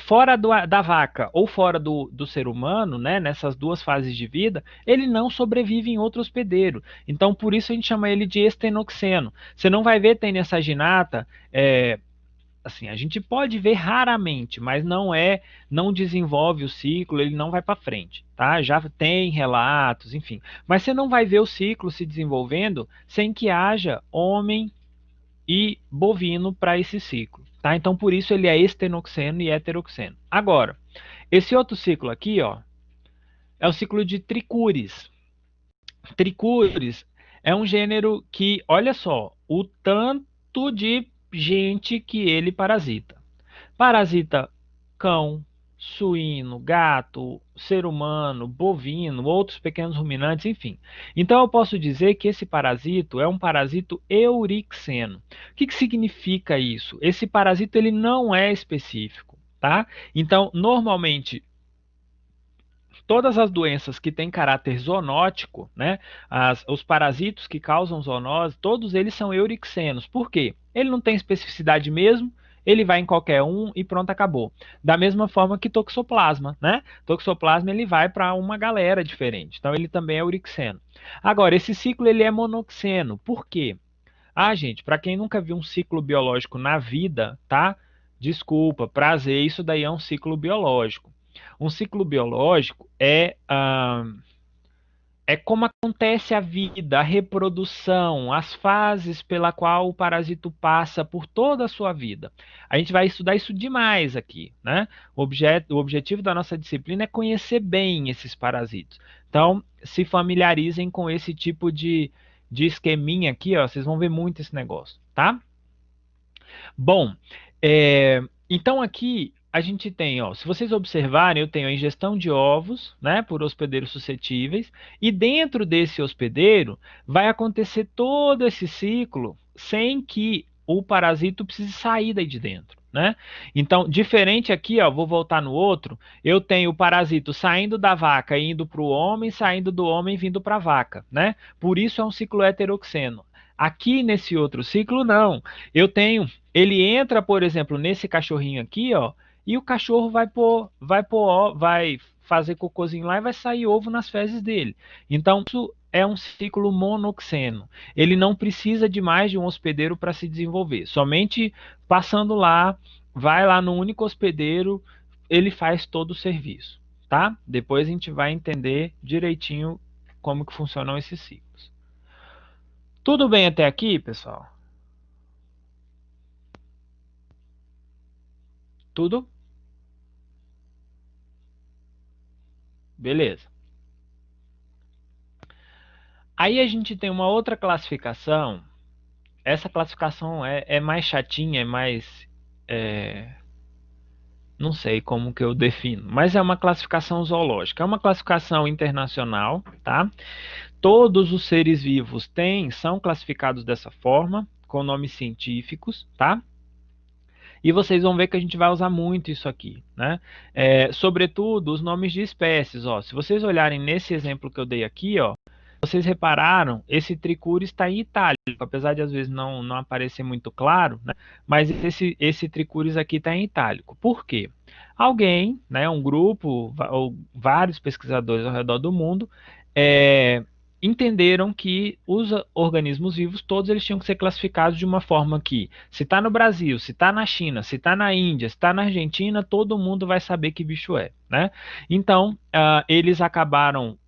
Fora da vaca ou fora do ser humano, né, nessas duas fases de vida, ele não sobrevive em outro hospedeiro. Então, por isso a gente chama ele de estenoxeno. Você não vai ver tênia saginata, assim, a gente pode ver raramente, mas não desenvolve o ciclo, ele não vai para frente, tá? Já tem relatos, enfim, mas você não vai ver o ciclo se desenvolvendo sem que haja homem e bovino para esse ciclo, tá? Então por isso ele é estenoxeno e heteroxeno. Agora, esse outro ciclo aqui, ó, é o ciclo de tricúris. Tricúris é um gênero que, olha só, o tanto de gente que ele parasita. Parasita cão, suíno, gato, ser humano, bovino, outros pequenos ruminantes, enfim. Então eu posso dizer que esse parasito é um parasito eurixeno. O que significa isso? Esse parasito ele não é específico, tá? Então, normalmente todas as doenças que têm caráter zoonótico, né, os parasitos que causam zoonose, todos eles são eurixenos. Por quê? Ele não tem especificidade mesmo, ele vai em qualquer um e pronto, acabou. Da mesma forma que toxoplasma, né? Toxoplasma ele vai para uma galera diferente. Então ele também é eurixeno. Agora, esse ciclo ele é monoxeno. Por quê? Ah, gente, para quem nunca viu um ciclo biológico na vida, tá? Desculpa, prazer, isso daí é um ciclo biológico. Um ciclo biológico é como acontece a vida, a reprodução, as fases pela qual o parasito passa por toda a sua vida. A gente vai estudar isso demais aqui, né? O objetivo da nossa disciplina é conhecer bem esses parasitos. Então, se familiarizem com esse tipo de esqueminha aqui, ó, vocês vão ver muito esse negócio, tá? Bom, então aqui a gente tem, ó, se vocês observarem, eu tenho a ingestão de ovos, né, por hospedeiros suscetíveis, e dentro desse hospedeiro vai acontecer todo esse ciclo sem que o parasito precise sair daí de dentro, né? Então, diferente aqui, ó, vou voltar no outro, eu tenho o parasito saindo da vaca e indo para o homem, saindo do homem e vindo para a vaca, né? Por isso é um ciclo heteroxeno. Aqui nesse outro ciclo, não. Eu tenho ele entra, por exemplo, nesse cachorrinho aqui, ó, e o cachorro vai fazer cocôzinho lá e vai sair ovo nas fezes dele. Então, isso é um ciclo monoxeno. Ele não precisa de mais de um hospedeiro para se desenvolver. Somente passando lá, vai lá no único hospedeiro, ele faz todo o serviço, tá? Depois a gente vai entender direitinho como que funcionam esses ciclos. Tudo bem até aqui, pessoal? Tudo? Beleza. Aí a gente tem uma outra classificação. Essa classificação é mais chatinha, é mais. é, não sei como que eu defino, mas é uma classificação zoológica. É uma classificação internacional, tá? Todos os seres vivos são classificados dessa forma, com nomes científicos, tá? E vocês vão ver que a gente vai usar muito isso aqui, né? Sobretudo os nomes de espécies, ó. Se vocês olharem nesse exemplo que eu dei aqui, ó, vocês repararam, esse tricúrio está em itálico, apesar de às vezes não aparecer muito claro, né? Mas esse tricúris aqui está em itálico. Por quê? Alguém, né, um grupo ou vários pesquisadores ao redor do mundo entenderam que os organismos vivos, todos eles tinham que ser classificados de uma forma que, se está no Brasil, se está na China, se está na Índia, se está na Argentina, todo mundo vai saber que bicho é, né? Então, eles acabaram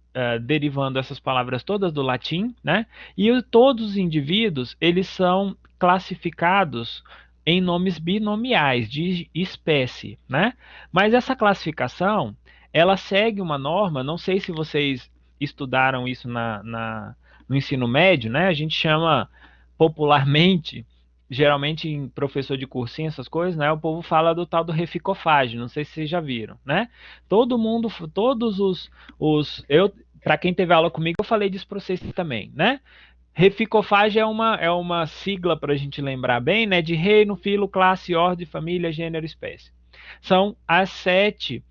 derivando essas palavras todas do latim, né? E todos os indivíduos, eles são classificados em nomes binomiais de espécie, né? Mas essa classificação, ela segue uma norma, não sei se vocês estudaram isso no ensino médio, né? A gente chama popularmente, geralmente em professor de cursinho, essas coisas, né? O povo fala do tal do reficofage, não sei se vocês já viram, né? Todo mundo, todos para quem teve aula comigo, eu falei disso para vocês também, né? Reficofage é uma sigla para a gente lembrar bem, né? De reino, filo, classe, ordem, família, gênero, espécie. São as 7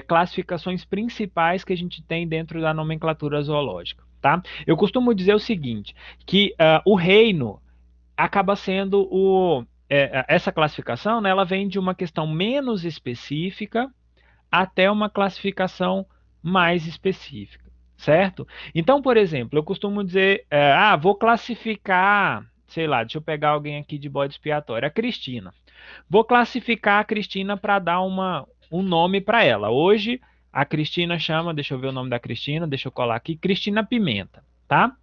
classificações principais que a gente tem dentro da nomenclatura zoológica, tá? Eu costumo dizer o seguinte, que o reino acaba sendo essa classificação, né, ela vem de uma questão menos específica até uma classificação mais específica, certo? Então, por exemplo, eu costumo dizer, vou classificar, sei lá, deixa eu pegar alguém aqui de bode expiatório, a Cristina. Vou classificar a Cristina para dar um nome para ela. Hoje, a Cristina chama, deixa eu ver o nome da Cristina, deixa eu colar aqui, Cristina Pimenta, tá?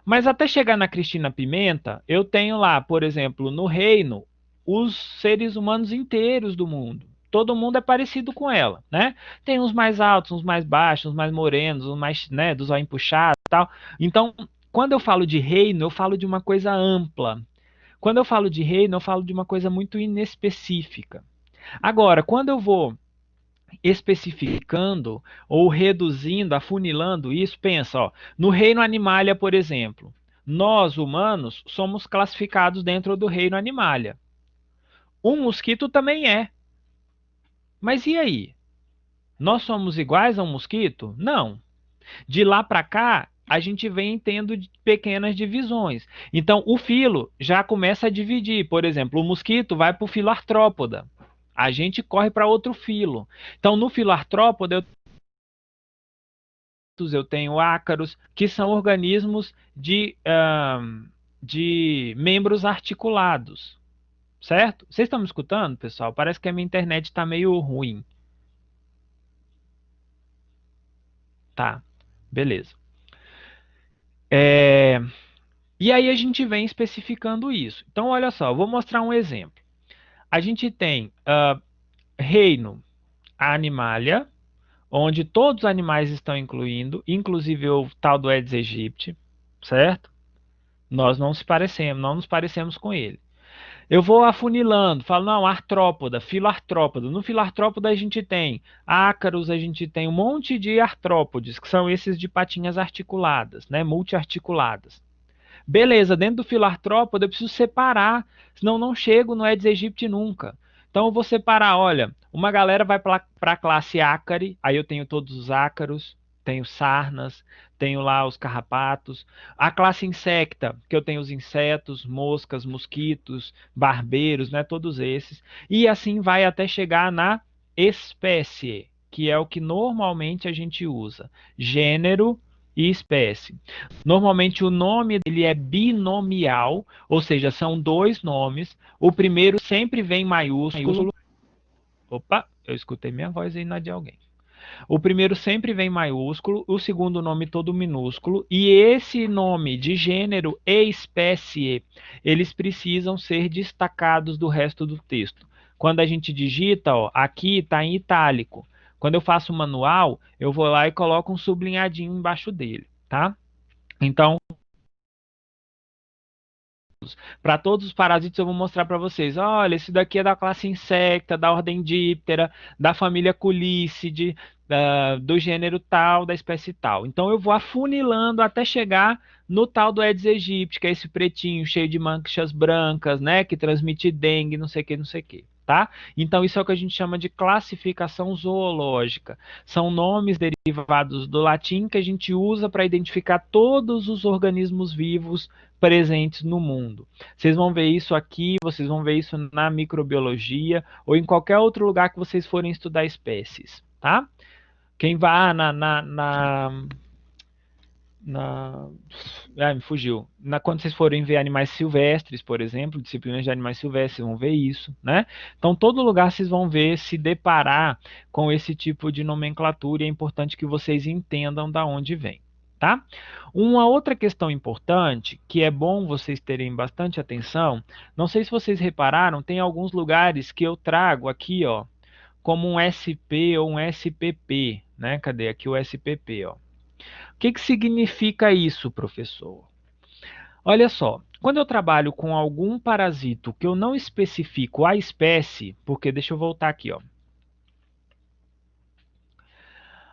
Mas até chegar na Cristina Pimenta, eu tenho lá, por exemplo, no reino, os seres humanos inteiros do mundo. Todo mundo é parecido com ela, né? Tem uns mais altos, uns mais baixos, uns mais morenos, uns mais, né, dos olhos puxados e tal. Então, quando eu falo de reino, eu falo de uma coisa ampla. Quando eu falo de reino, eu falo de uma coisa muito inespecífica. Agora, quando eu vou especificando ou reduzindo, afunilando isso, pensa, ó, no reino Animalia, por exemplo, nós humanos somos classificados dentro do reino Animalia. Um mosquito também é. Mas e aí? Nós somos iguais a um mosquito? Não. De lá para cá, a gente vem tendo pequenas divisões. Então, o filo já começa a dividir. Por exemplo, o mosquito vai para o filo artrópoda. A gente corre para outro filo. Então, no filo artrópoda, eu tenho ácaros, que são organismos de membros articulados. Certo? Vocês estão me escutando, pessoal? Parece que a minha internet está meio ruim. Tá, beleza. E aí a gente vem especificando isso. Então, olha só, eu vou mostrar um exemplo. A gente tem reino Animalia, onde todos os animais estão incluindo, inclusive o tal do Aedes aegypti, certo? Nós não nos parecemos com ele. Eu vou afunilando, falo, não, artrópoda, filoartrópoda. No filoartrópoda a gente tem ácaros, a gente tem um monte de artrópodes, que são esses de patinhas articuladas, né, multiarticuladas. Beleza, dentro do filartrópode eu preciso separar, senão não chego no Aedes aegypti nunca. Então eu vou separar, olha, uma galera vai para a classe ácare, aí eu tenho todos os ácaros, tenho sarnas, tenho lá os carrapatos. A classe insecta, que eu tenho os insetos, moscas, mosquitos, barbeiros, né, todos esses. E assim vai até chegar na espécie, que é o que normalmente a gente usa. Gênero e espécie. Normalmente o nome ele é binomial, ou seja, são dois nomes. O primeiro sempre vem maiúsculo. Opa, eu escutei minha voz aí na de alguém. O primeiro sempre vem maiúsculo, o segundo nome todo minúsculo, e esse nome de gênero e espécie, eles precisam ser destacados do resto do texto. Quando a gente digita, ó, aqui está em itálico. Quando eu faço manual, eu vou lá e coloco um sublinhadinho embaixo dele, tá? Então, para todos os parasitas eu vou mostrar para vocês. Olha, esse daqui é da classe insecta, da ordem Diptera, da família Culícide, do gênero tal, da espécie tal. Então eu vou afunilando até chegar no tal do Aedes aegypti, que é esse pretinho cheio de manchas brancas, né, que transmite dengue, não sei o que, não sei o que. Tá? Então, isso é o que a gente chama de classificação zoológica. São nomes derivados do latim que a gente usa para identificar todos os organismos vivos presentes no mundo. Vocês vão ver isso aqui, vocês vão ver isso na microbiologia ou em qualquer outro lugar que vocês forem estudar espécies, tá? Quem vá me fugiu. Quando vocês forem ver animais silvestres, por exemplo, disciplinas de animais silvestres, vocês vão ver isso, né? Então, todo lugar vocês vão ver, se deparar com esse tipo de nomenclatura, e é importante que vocês entendam da onde vem. Tá? Uma outra questão importante, que é bom vocês terem bastante atenção, não sei se vocês repararam, tem alguns lugares que eu trago aqui, ó, como um SP ou um SPP, né? Cadê aqui o SPP, ó? O que significa isso, professor? Olha só, quando eu trabalho com algum parasito que eu não especifico a espécie, porque deixa eu voltar aqui, ó.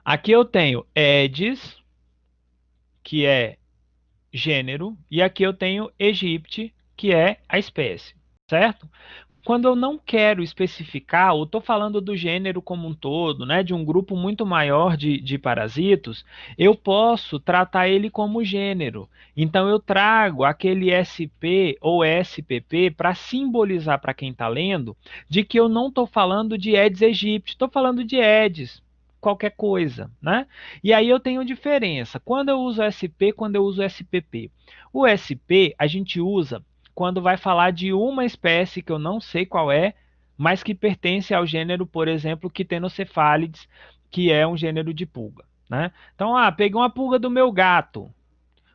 Aqui eu tenho Aedes, que é gênero, e aqui eu tenho Aegypti, que é a espécie, certo? Quando eu não quero especificar, ou estou falando do gênero como um todo, né, de um grupo muito maior de parasitos, eu posso tratar ele como gênero. Então, eu trago aquele SP ou SPP para simbolizar para quem está lendo de que eu não estou falando de Aedes aegypti, estou falando de Aedes, qualquer coisa, né? E aí eu tenho diferença. Quando eu uso SP, quando eu uso SPP. O SP a gente usa quando vai falar de uma espécie que eu não sei qual é, mas que pertence ao gênero, por exemplo, Quitenocephalides, que é um gênero de pulga, né? Então, peguei uma pulga do meu gato,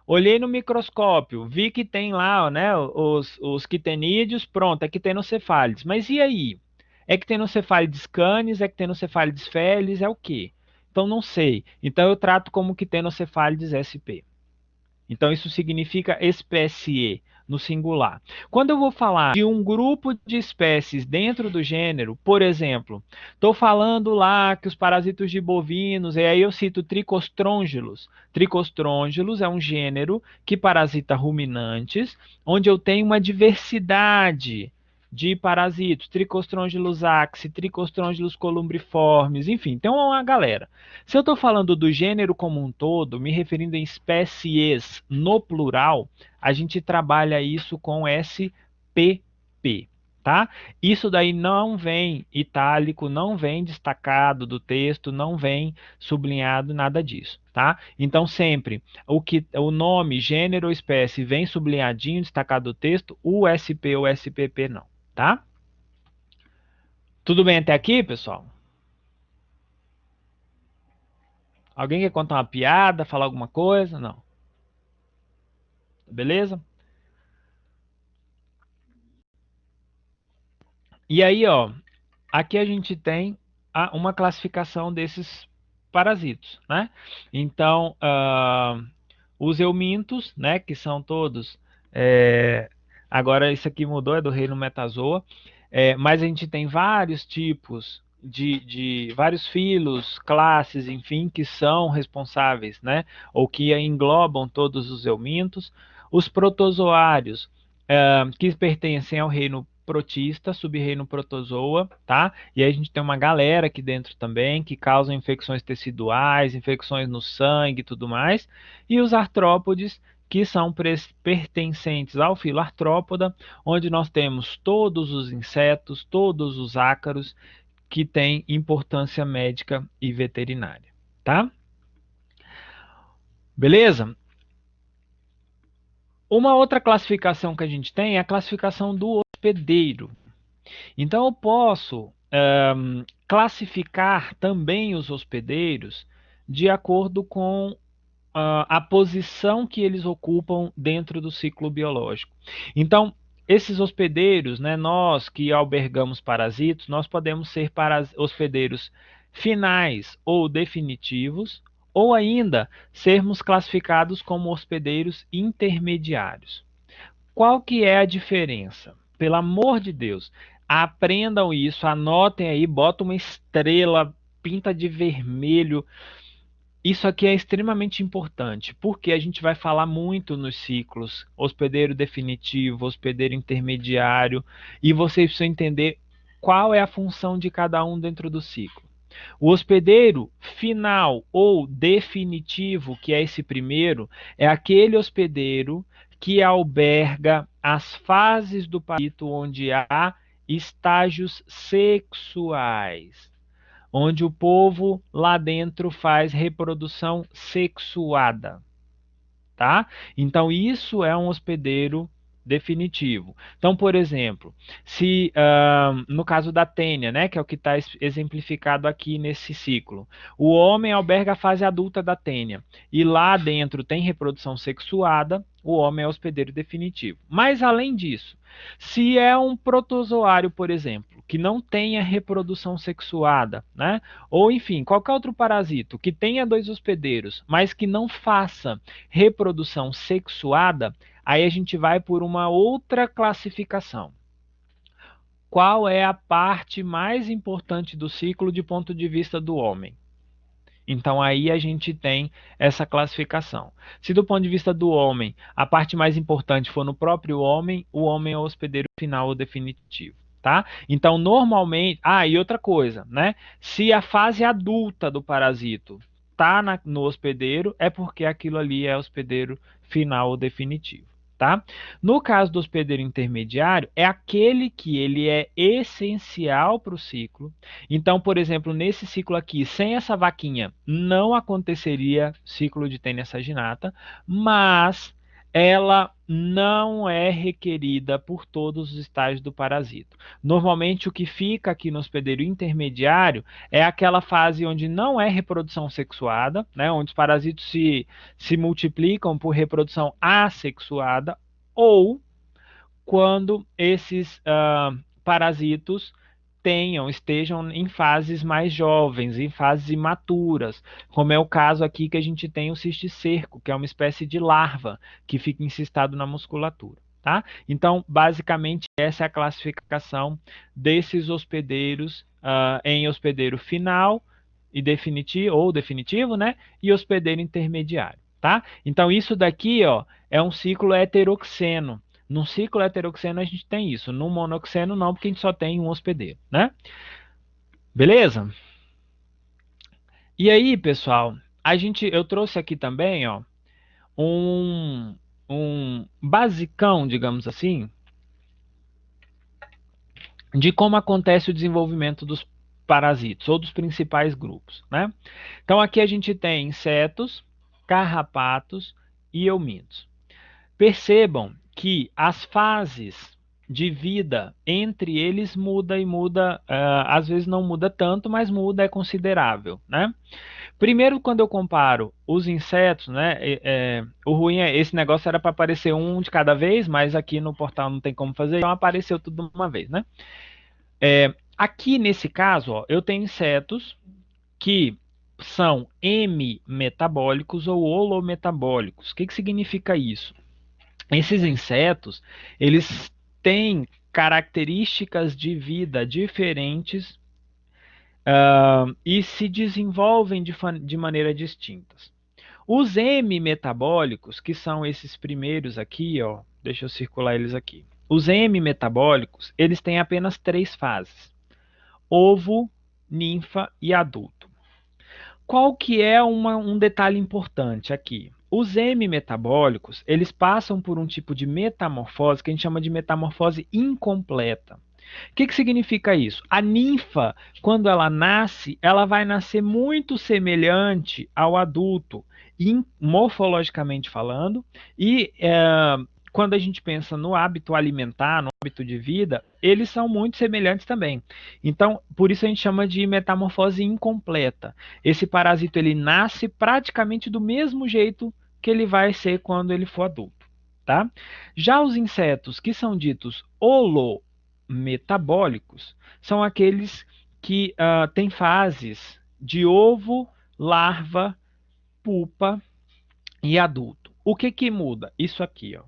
olhei no microscópio, vi que tem lá, né, os quitenídeos, pronto, é Quitenocephalides. Mas e aí? É Quitenocephalides canis, é Quitenocephalides felis, é o quê? Então, não sei. Então, eu trato como Quitenocephalides sp. Então, isso significa espécie. no singular. Quando eu vou falar de um grupo de espécies dentro do gênero, por exemplo, estou falando lá que os parasitos de bovinos, e aí eu cito Tricostrongylus. Tricostrongylus é um gênero que parasita ruminantes, onde eu tenho uma diversidade de parasitos, Tricostrongylus axi, Tricostrongylus columbriformes, enfim, tem uma galera. Se eu estou falando do gênero como um todo, me referindo em espécies no plural, a gente trabalha isso com SPP, tá? Isso daí não vem itálico, não vem destacado do texto, não vem sublinhado, nada disso, tá? Então sempre o nome, gênero ou espécie vem sublinhadinho, destacado do texto, o SP ou SPP não, tá? Tudo bem até aqui, pessoal? Alguém quer contar uma piada, falar alguma coisa? Não. Beleza? E aí, ó, aqui a gente tem uma classificação desses parasitos, né? Então, os eumintos, né, que são todos, agora isso aqui mudou, é do reino Metazoa, mas a gente tem vários tipos de vários filos, classes, enfim, que são responsáveis, né, ou que englobam todos os eumintos. Os protozoários, que pertencem ao reino protista, sub-reino protozoa, tá? E aí a gente tem uma galera aqui dentro também que causam infecções teciduais, infecções no sangue e tudo mais. E os artrópodes, que são pertencentes ao filo artrópoda, onde nós temos todos os insetos, todos os ácaros que têm importância médica e veterinária, tá? Beleza? Uma outra classificação que a gente tem é a classificação do hospedeiro. Então, eu posso classificar também os hospedeiros de acordo com a posição que eles ocupam dentro do ciclo biológico. Então, esses hospedeiros, né, nós que albergamos parasitos, nós podemos ser hospedeiros finais ou definitivos, ou ainda sermos classificados como hospedeiros intermediários. Qual que é a diferença? Pelo amor de Deus, aprendam isso, anotem aí, bota uma estrela, pinta de vermelho. Isso aqui é extremamente importante, porque a gente vai falar muito nos ciclos, hospedeiro definitivo, hospedeiro intermediário, e vocês precisam entender qual é a função de cada um dentro do ciclo. O hospedeiro final ou definitivo, que é esse primeiro, é aquele hospedeiro que alberga as fases do parasito onde há estágios sexuais, onde o povo lá dentro faz reprodução sexuada, tá? Então isso é um hospedeiro definitivo. Então, por exemplo, se no caso da tênia, né, que é o que está exemplificado aqui nesse ciclo, o homem alberga a fase adulta da tênia e lá dentro tem reprodução sexuada, o homem é hospedeiro definitivo. Mas além disso, se é um protozoário, por exemplo, que não tenha reprodução sexuada, né, ou enfim, qualquer outro parasito que tenha dois hospedeiros, mas que não faça reprodução sexuada, aí a gente vai por uma outra classificação. Qual é a parte mais importante do ciclo de ponto de vista do homem? Então aí a gente tem essa classificação. Se do ponto de vista do homem, a parte mais importante for no próprio homem, o homem é o hospedeiro final ou definitivo, tá? Então normalmente, e outra coisa, né? Se a fase adulta do parasito está no hospedeiro, é porque aquilo ali é hospedeiro final ou definitivo. Tá? No caso do hospedeiro intermediário, é aquele que ele é essencial para o ciclo. Então, por exemplo, nesse ciclo aqui, sem essa vaquinha, não aconteceria ciclo de tênia saginata, mas ela não é requerida por todos os estágios do parasito. Normalmente, o que fica aqui no hospedeiro intermediário é aquela fase onde não é reprodução sexuada, né, onde os parasitos se multiplicam por reprodução assexuada, ou quando esses parasitos estejam em fases mais jovens, em fases imaturas, como é o caso aqui que a gente tem o cisticerco, que é uma espécie de larva que fica encistado na musculatura, tá? Então, basicamente, essa é a classificação desses hospedeiros em hospedeiro final e definitivo, ou definitivo, né? E hospedeiro intermediário, tá? Então, isso daqui, ó, é um ciclo heteroxeno. Num ciclo heteroxeno a gente tem isso. No monoxeno não, porque a gente só tem um hospedeiro, né? Beleza? E aí, pessoal, eu trouxe aqui também, ó, um, um basicão, digamos assim, de como acontece o desenvolvimento dos parasitos ou dos principais grupos, né? Então aqui a gente tem insetos, carrapatos e eumintos. Percebam que as fases de vida entre eles muda e muda, às vezes não muda tanto, mas muda é considerável, né? Primeiro, quando eu comparo os insetos, né? O ruim é esse negócio era para aparecer um de cada vez, mas aqui no portal não tem como fazer, então apareceu tudo de uma vez, né? Aqui nesse caso, ó, eu tenho insetos que são hemimetabólicos ou holometabólicos. O que significa isso? Esses insetos, eles têm características de vida diferentes e se desenvolvem de maneira distintas. Os hemimetabólicos, que são esses primeiros aqui, ó, deixa eu circular eles aqui. Os hemimetabólicos, eles têm apenas 3 fases: ovo, ninfa e adulto. Qual que é um detalhe importante aqui? Os hemimetabólicos, eles passam por um tipo de metamorfose que a gente chama de metamorfose incompleta. O que significa isso? A ninfa, quando ela nasce, ela vai nascer muito semelhante ao adulto, morfologicamente falando, e quando a gente pensa no hábito alimentar, no hábito de vida, eles são muito semelhantes também. Então, por isso a gente chama de metamorfose incompleta. Esse parasito ele nasce praticamente do mesmo jeito que ele vai ser quando ele for adulto, tá? Já os insetos que são ditos holometabólicos são aqueles que têm fases de ovo, larva, pupa e adulto. O que muda? Isso aqui, ó.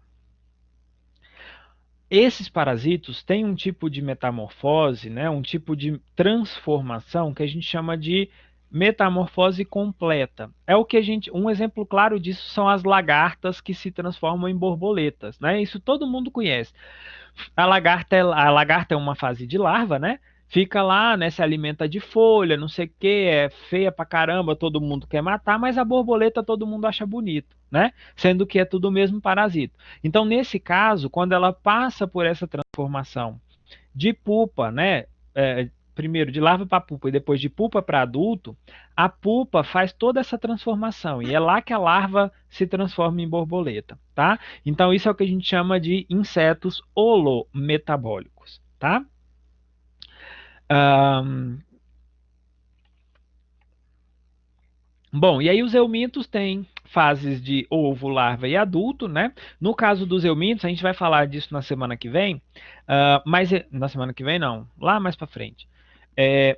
Esses parasitos têm um tipo de metamorfose, né, um tipo de transformação que a gente chama de metamorfose completa. É o que um exemplo claro disso são as lagartas que se transformam em borboletas, né? Isso todo mundo conhece. A lagarta é uma fase de larva, né? Fica lá, né? Se alimenta de folha, não sei o que, é feia pra caramba, todo mundo quer matar, mas a borboleta todo mundo acha bonito, né? Sendo que é tudo o mesmo parasito. Então, nesse caso, quando ela passa por essa transformação de pupa, né? Primeiro de larva para pupa e depois de pupa para adulto, a pupa faz toda essa transformação e é lá que a larva se transforma em borboleta, tá? Então isso é o que a gente chama de insetos holometabólicos, tá? Bom, e aí os eumintos têm fases de ovo, larva e adulto, né? No caso dos eumintos, a gente vai falar disso na semana que vem, mas na semana que vem não, lá mais para frente.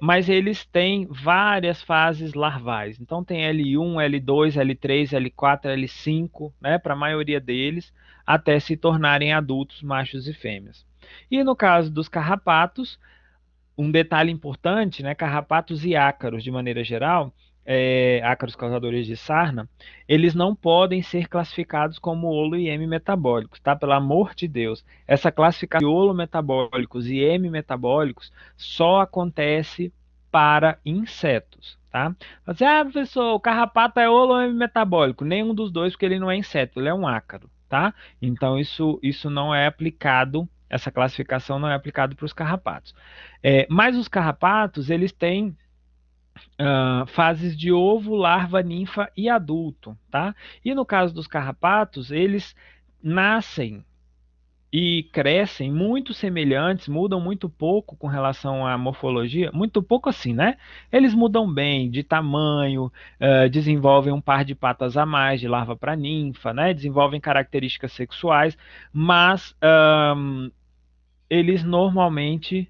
Mas eles têm várias fases larvais. Então tem L1, L2, L3, L4, L5, né, para a maioria deles, até se tornarem adultos, machos e fêmeas. E no caso dos carrapatos, um detalhe importante, né, carrapatos e ácaros, de maneira geral, ácaros causadores de sarna, eles não podem ser classificados como holo e hemimetabólicos, tá? Pelo amor de Deus. Essa classificação de holometabólicos e hemimetabólicos só acontece para insetos, tá? Você, professor, o carrapato é holo ou hemimetabólico? Nenhum dos dois, porque ele não é inseto, ele é um ácaro, tá? Então isso não é aplicado, essa classificação não é aplicada para os carrapatos. Mas os carrapatos, eles têm fases de ovo, larva, ninfa e adulto, tá? E no caso dos carrapatos, eles nascem e crescem muito semelhantes, mudam muito pouco com relação à morfologia, muito pouco assim, né? Eles mudam bem de tamanho, desenvolvem um par de patas a mais de larva para ninfa, né? Desenvolvem características sexuais, mas eles normalmente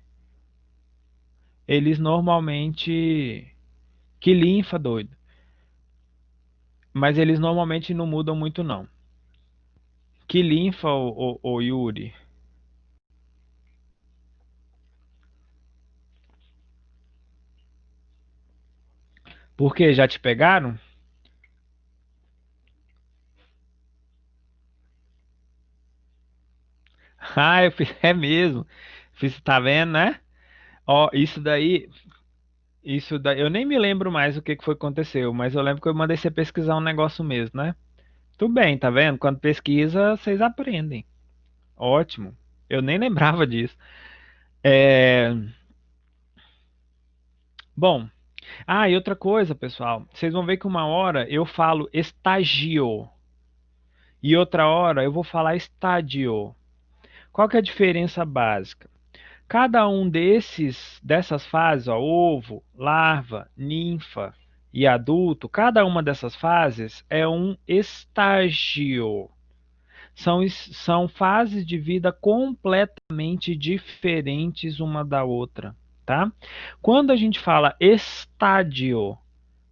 que linfa, doido. Mas eles normalmente não mudam muito, não. Que linfa, ô Yuri? Por quê? Já te pegaram? Ah, eu fiz, é mesmo. Fiz, tá vendo, né? Ó, isso daí, eu nem me lembro mais o que que foi que aconteceu, mas eu lembro que eu mandei você pesquisar um negócio mesmo, né? Tudo bem, tá vendo? Quando pesquisa, vocês aprendem. Ótimo. Eu nem lembrava disso. É... Bom, e outra coisa, pessoal. Vocês vão ver que uma hora eu falo estagio e outra hora eu vou falar estádio. Qual que é a diferença básica? Cada um dessas fases, ó, ovo, larva, ninfa e adulto, cada uma dessas fases é um estágio. São fases de vida completamente diferentes uma da outra, tá? Quando a gente fala estádio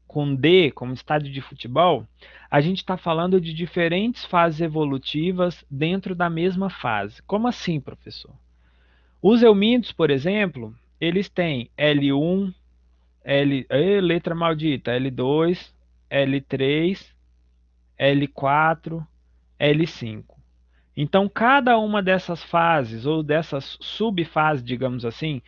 com D, como estádio de futebol, a gente está falando de diferentes fases evolutivas dentro da mesma fase. Como assim, professor? Os eumintos, por exemplo, eles têm L1, letra maldita, L2, L3, L4, L5. Então, cada uma dessas fases, ou dessas subfases, digamos assim,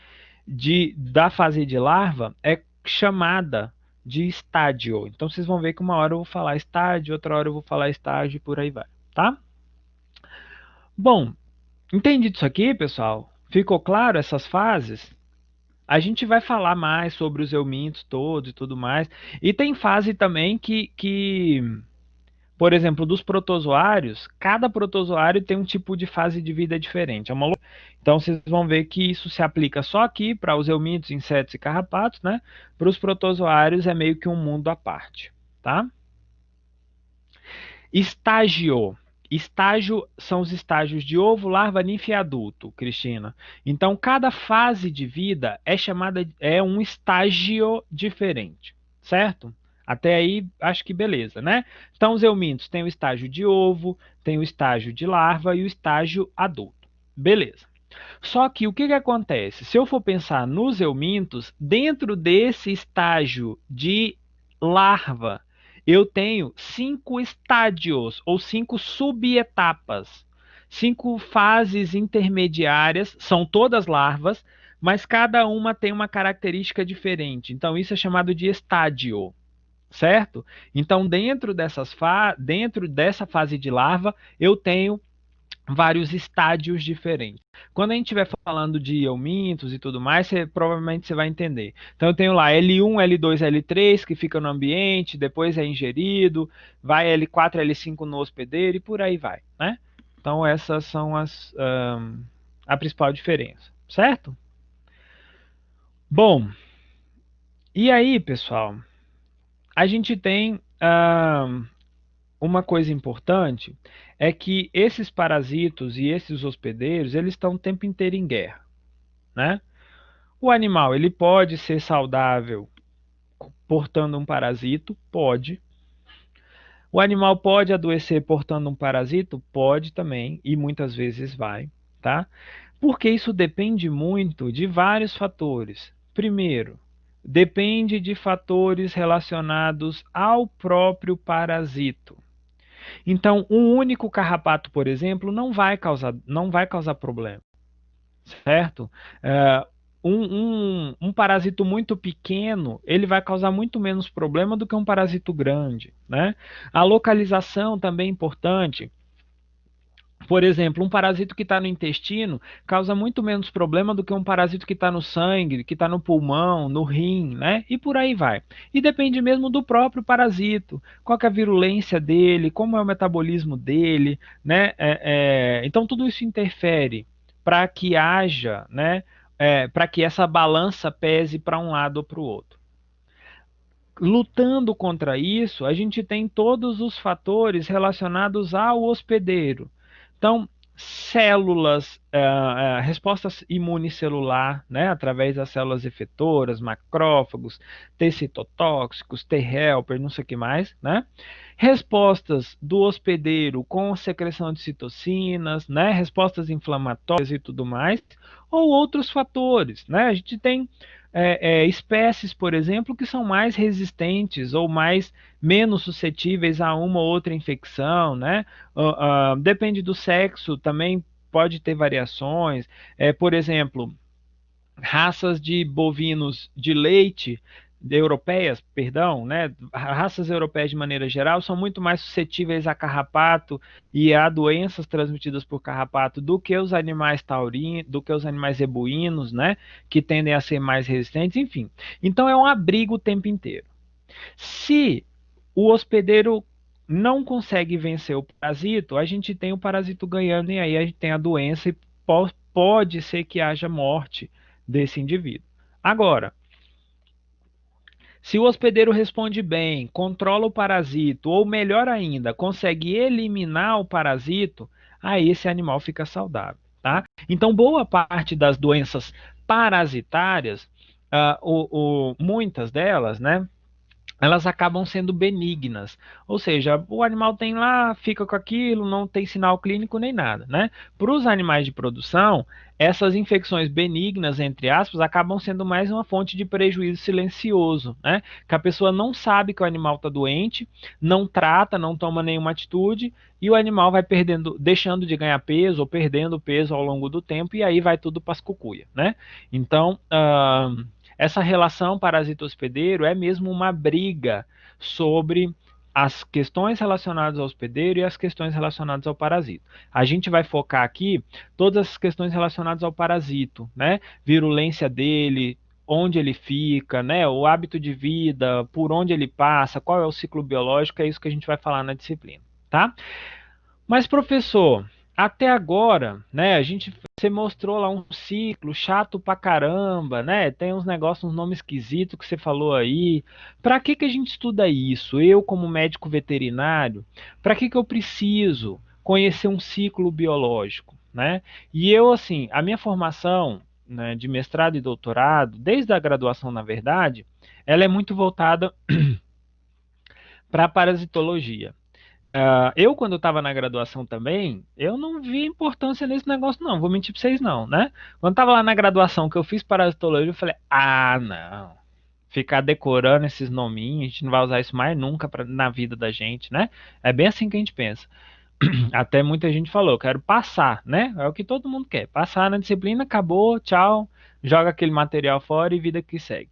da fase de larva, é chamada de estádio. Então, vocês vão ver que uma hora eu vou falar estádio, outra hora eu vou falar estágio e por aí vai, tá? Bom, entendido isso aqui, pessoal? Ficou claro essas fases? A gente vai falar mais sobre os eumintos todos e tudo mais. E tem fase também por exemplo, dos protozoários, cada protozoário tem um tipo de fase de vida diferente. Então vocês vão ver que isso se aplica só aqui para os eumintos, insetos e carrapatos, né? Para os protozoários é meio que um mundo à parte, tá? Estágio. Estágio são os estágios de ovo, larva, ninfa e adulto, Cristina. Então, cada fase de vida é um estágio diferente, certo? Até aí, acho que beleza, né? Então, os eumintos têm o estágio de ovo, tem o estágio de larva e o estágio adulto. Beleza. Só que o que que acontece? Se eu for pensar nos eumintos, dentro desse estágio de larva, eu tenho 5 estádios ou 5 subetapas, 5 fases intermediárias, são todas larvas, mas cada uma tem uma característica diferente. Então, isso é chamado de estádio, certo? Então, dentro dessa fase de larva, eu tenho vários estádios diferentes. Quando a gente estiver falando de eumintos e tudo mais, provavelmente você vai entender. Então eu tenho lá L1, L2, L3 que fica no ambiente, depois é ingerido, vai L4, L5 no hospedeiro e por aí vai, né? Então essas são a principal diferença, certo? Bom, e aí, pessoal, a gente tem uma coisa importante é que esses parasitos e esses hospedeiros, eles estão o tempo inteiro em guerra, né? O animal, ele pode ser saudável portando um parasito? Pode. O animal pode adoecer portando um parasito? Pode também, e muitas vezes vai, tá? Porque isso depende muito de vários fatores. Primeiro, depende de fatores relacionados ao próprio parasito. Então, um único carrapato, por exemplo, não vai causar problema, certo? Um parasito muito pequeno, ele vai causar muito menos problema do que um parasito grande, né? A localização também é importante. Por exemplo, um parasito que está no intestino causa muito menos problema do que um parasito que está no sangue, que está no pulmão, no rim, né? E por aí vai. E depende mesmo do próprio parasito, qual que é a virulência dele, como é o metabolismo dele, né? Então tudo isso interfere para que haja, né? Para que essa balança pese para um lado ou para o outro. Lutando contra isso, a gente tem todos os fatores relacionados ao hospedeiro. Então, células, respostas imunicelular, né, através das células efetoras, macrófagos, T citotóxicos, T helper, não sei o que mais, né? Respostas do hospedeiro com secreção de citocinas, né, respostas inflamatórias e tudo mais, ou outros fatores, né? A gente tem espécies, por exemplo, que são mais resistentes ou mais menos suscetíveis a uma ou outra infecção, né? Depende do sexo, também pode ter variações. Por exemplo, raças de bovinos de leite, europeias, perdão, né? Raças europeias de maneira geral são muito mais suscetíveis a carrapato e a doenças transmitidas por carrapato do que os animais taurinos, do que os animais zebuínos, né? Que tendem a ser mais resistentes, enfim. Então é um abrigo o tempo inteiro. Se o hospedeiro não consegue vencer o parasito, a gente tem o parasito ganhando e aí a gente tem a doença e pode ser que haja morte desse indivíduo. Agora, se o hospedeiro responde bem, controla o parasito, ou melhor ainda, consegue eliminar o parasito, aí esse animal fica saudável, tá? Então, boa parte das doenças parasitárias, muitas delas, né? Elas acabam sendo benignas. Ou seja, o animal tem lá, fica com aquilo, não tem sinal clínico nem nada, né? Para os animais de produção, essas infecções benignas, entre aspas, acabam sendo mais uma fonte de prejuízo silencioso, né? Que a pessoa não sabe que o animal está doente, não trata, não toma nenhuma atitude, e o animal vai perdendo, deixando de ganhar peso ou perdendo peso ao longo do tempo, e aí vai tudo para as cucuia, né? Então, essa relação parasito-hospedeiro é mesmo uma briga sobre as questões relacionadas ao hospedeiro e as questões relacionadas ao parasito. A gente vai focar aqui todas as questões relacionadas ao parasito, né? Virulência dele, onde ele fica, né? O hábito de vida, por onde ele passa, qual é o ciclo biológico, é isso que a gente vai falar na disciplina, tá? Mas, professor, até agora, né, você mostrou lá um ciclo chato pra caramba, né? Tem uns negócios, uns nomes esquisitos que você falou aí. Pra que que a gente estuda isso? Eu, como médico veterinário, pra que que eu preciso conhecer um ciclo biológico, né? E eu, assim, a minha formação, né, de mestrado e doutorado, desde a graduação, na verdade, ela é muito voltada para parasitologia. Eu, quando estava na graduação também, eu não vi importância nesse negócio, não. Vou mentir para vocês, não, né? Quando estava lá na graduação que eu fiz parasitologia, eu falei, não. Ficar decorando esses nominhos, a gente não vai usar isso mais nunca na vida da gente, né? É bem assim que a gente pensa. Até muita gente falou, quero passar, né? É o que todo mundo quer. Passar na disciplina, acabou, tchau, joga aquele material fora e vida que segue.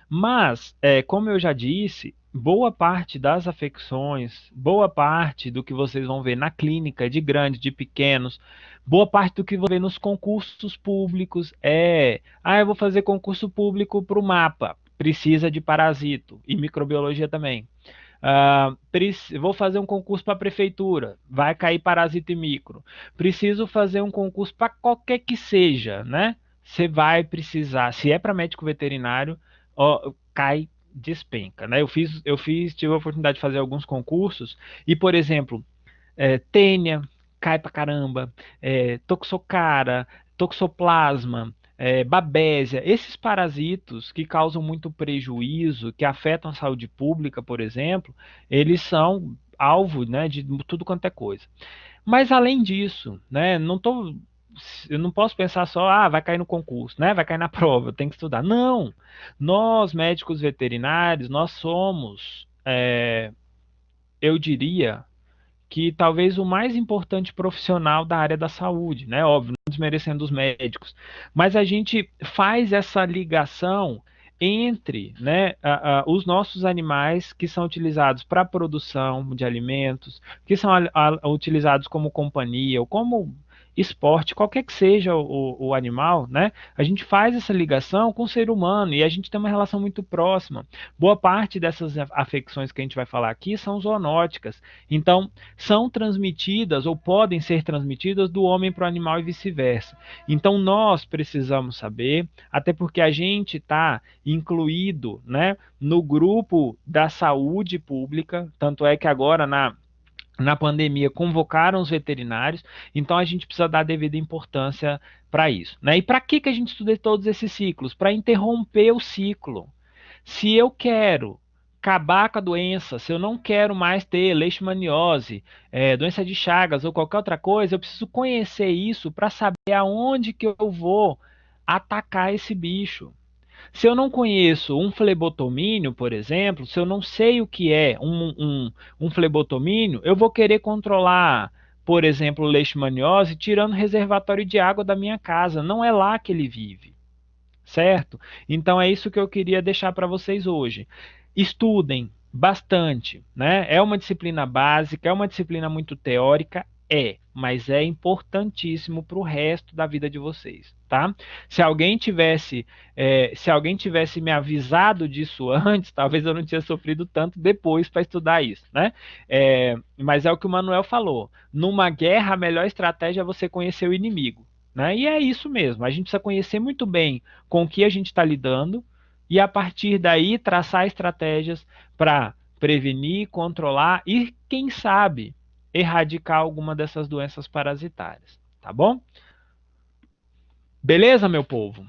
Mas, como eu já disse, boa parte das afecções, boa parte do que vocês vão ver na clínica, de grandes, de pequenos, boa parte do que vão ver nos concursos públicos eu vou fazer concurso público para o mapa, precisa de parasito e microbiologia também. Vou fazer um concurso para a prefeitura, vai cair parasito e micro. Preciso fazer um concurso para qualquer que seja, né? Você vai precisar, se é para médico veterinário, cai, despenca, né? Tive a oportunidade de fazer alguns concursos e, por exemplo, tênia, cai pra caramba, toxocara, toxoplasma, babésia, esses parasitos que causam muito prejuízo, que afetam a saúde pública, por exemplo, eles são alvo, né, de tudo quanto é coisa. Mas além disso, né, eu não posso pensar só, vai cair no concurso, né, vai cair na prova, tem que estudar. Não, nós médicos veterinários, nós somos, eu diria, que talvez o mais importante profissional da área da saúde, né? Óbvio, não desmerecendo os médicos, mas a gente faz essa ligação entre, né, os nossos animais que são utilizados para a produção de alimentos, que são utilizados como companhia ou como esporte, qualquer que seja o animal, né? A gente faz essa ligação com o ser humano e a gente tem uma relação muito próxima. Boa parte dessas afecções que a gente vai falar aqui são zoonóticas. Então, são transmitidas ou podem ser transmitidas do homem para o animal e vice-versa. Então, nós precisamos saber, até porque a gente está incluído, né, no grupo da saúde pública, tanto é que agora na pandemia, convocaram os veterinários, então a gente precisa dar a devida importância para isso, né? E para que a gente estuda todos esses ciclos? Para interromper o ciclo. Se eu quero acabar com a doença, se eu não quero mais ter leishmaniose, doença de Chagas ou qualquer outra coisa, eu preciso conhecer isso para saber aonde que eu vou atacar esse bicho. Se eu não conheço um flebotomínio, por exemplo, se eu não sei o que é um flebotomínio, eu vou querer controlar, por exemplo, leishmaniose tirando reservatório de água da minha casa. Não é lá que ele vive, certo? Então é isso que eu queria deixar para vocês hoje. Estudem bastante, né? É uma disciplina básica, é uma disciplina muito teórica, mas é importantíssimo para o resto da vida de vocês, tá? Se alguém tivesse me avisado disso antes, talvez eu não tinha sofrido tanto depois para estudar isso, né? Mas é o que o Manuel falou. Numa guerra, a melhor estratégia é você conhecer o inimigo, né? E é isso mesmo. A gente precisa conhecer muito bem com o que a gente está lidando e a partir daí traçar estratégias para prevenir, controlar e, quem sabe, erradicar alguma dessas doenças parasitárias, tá bom? Beleza, meu povo?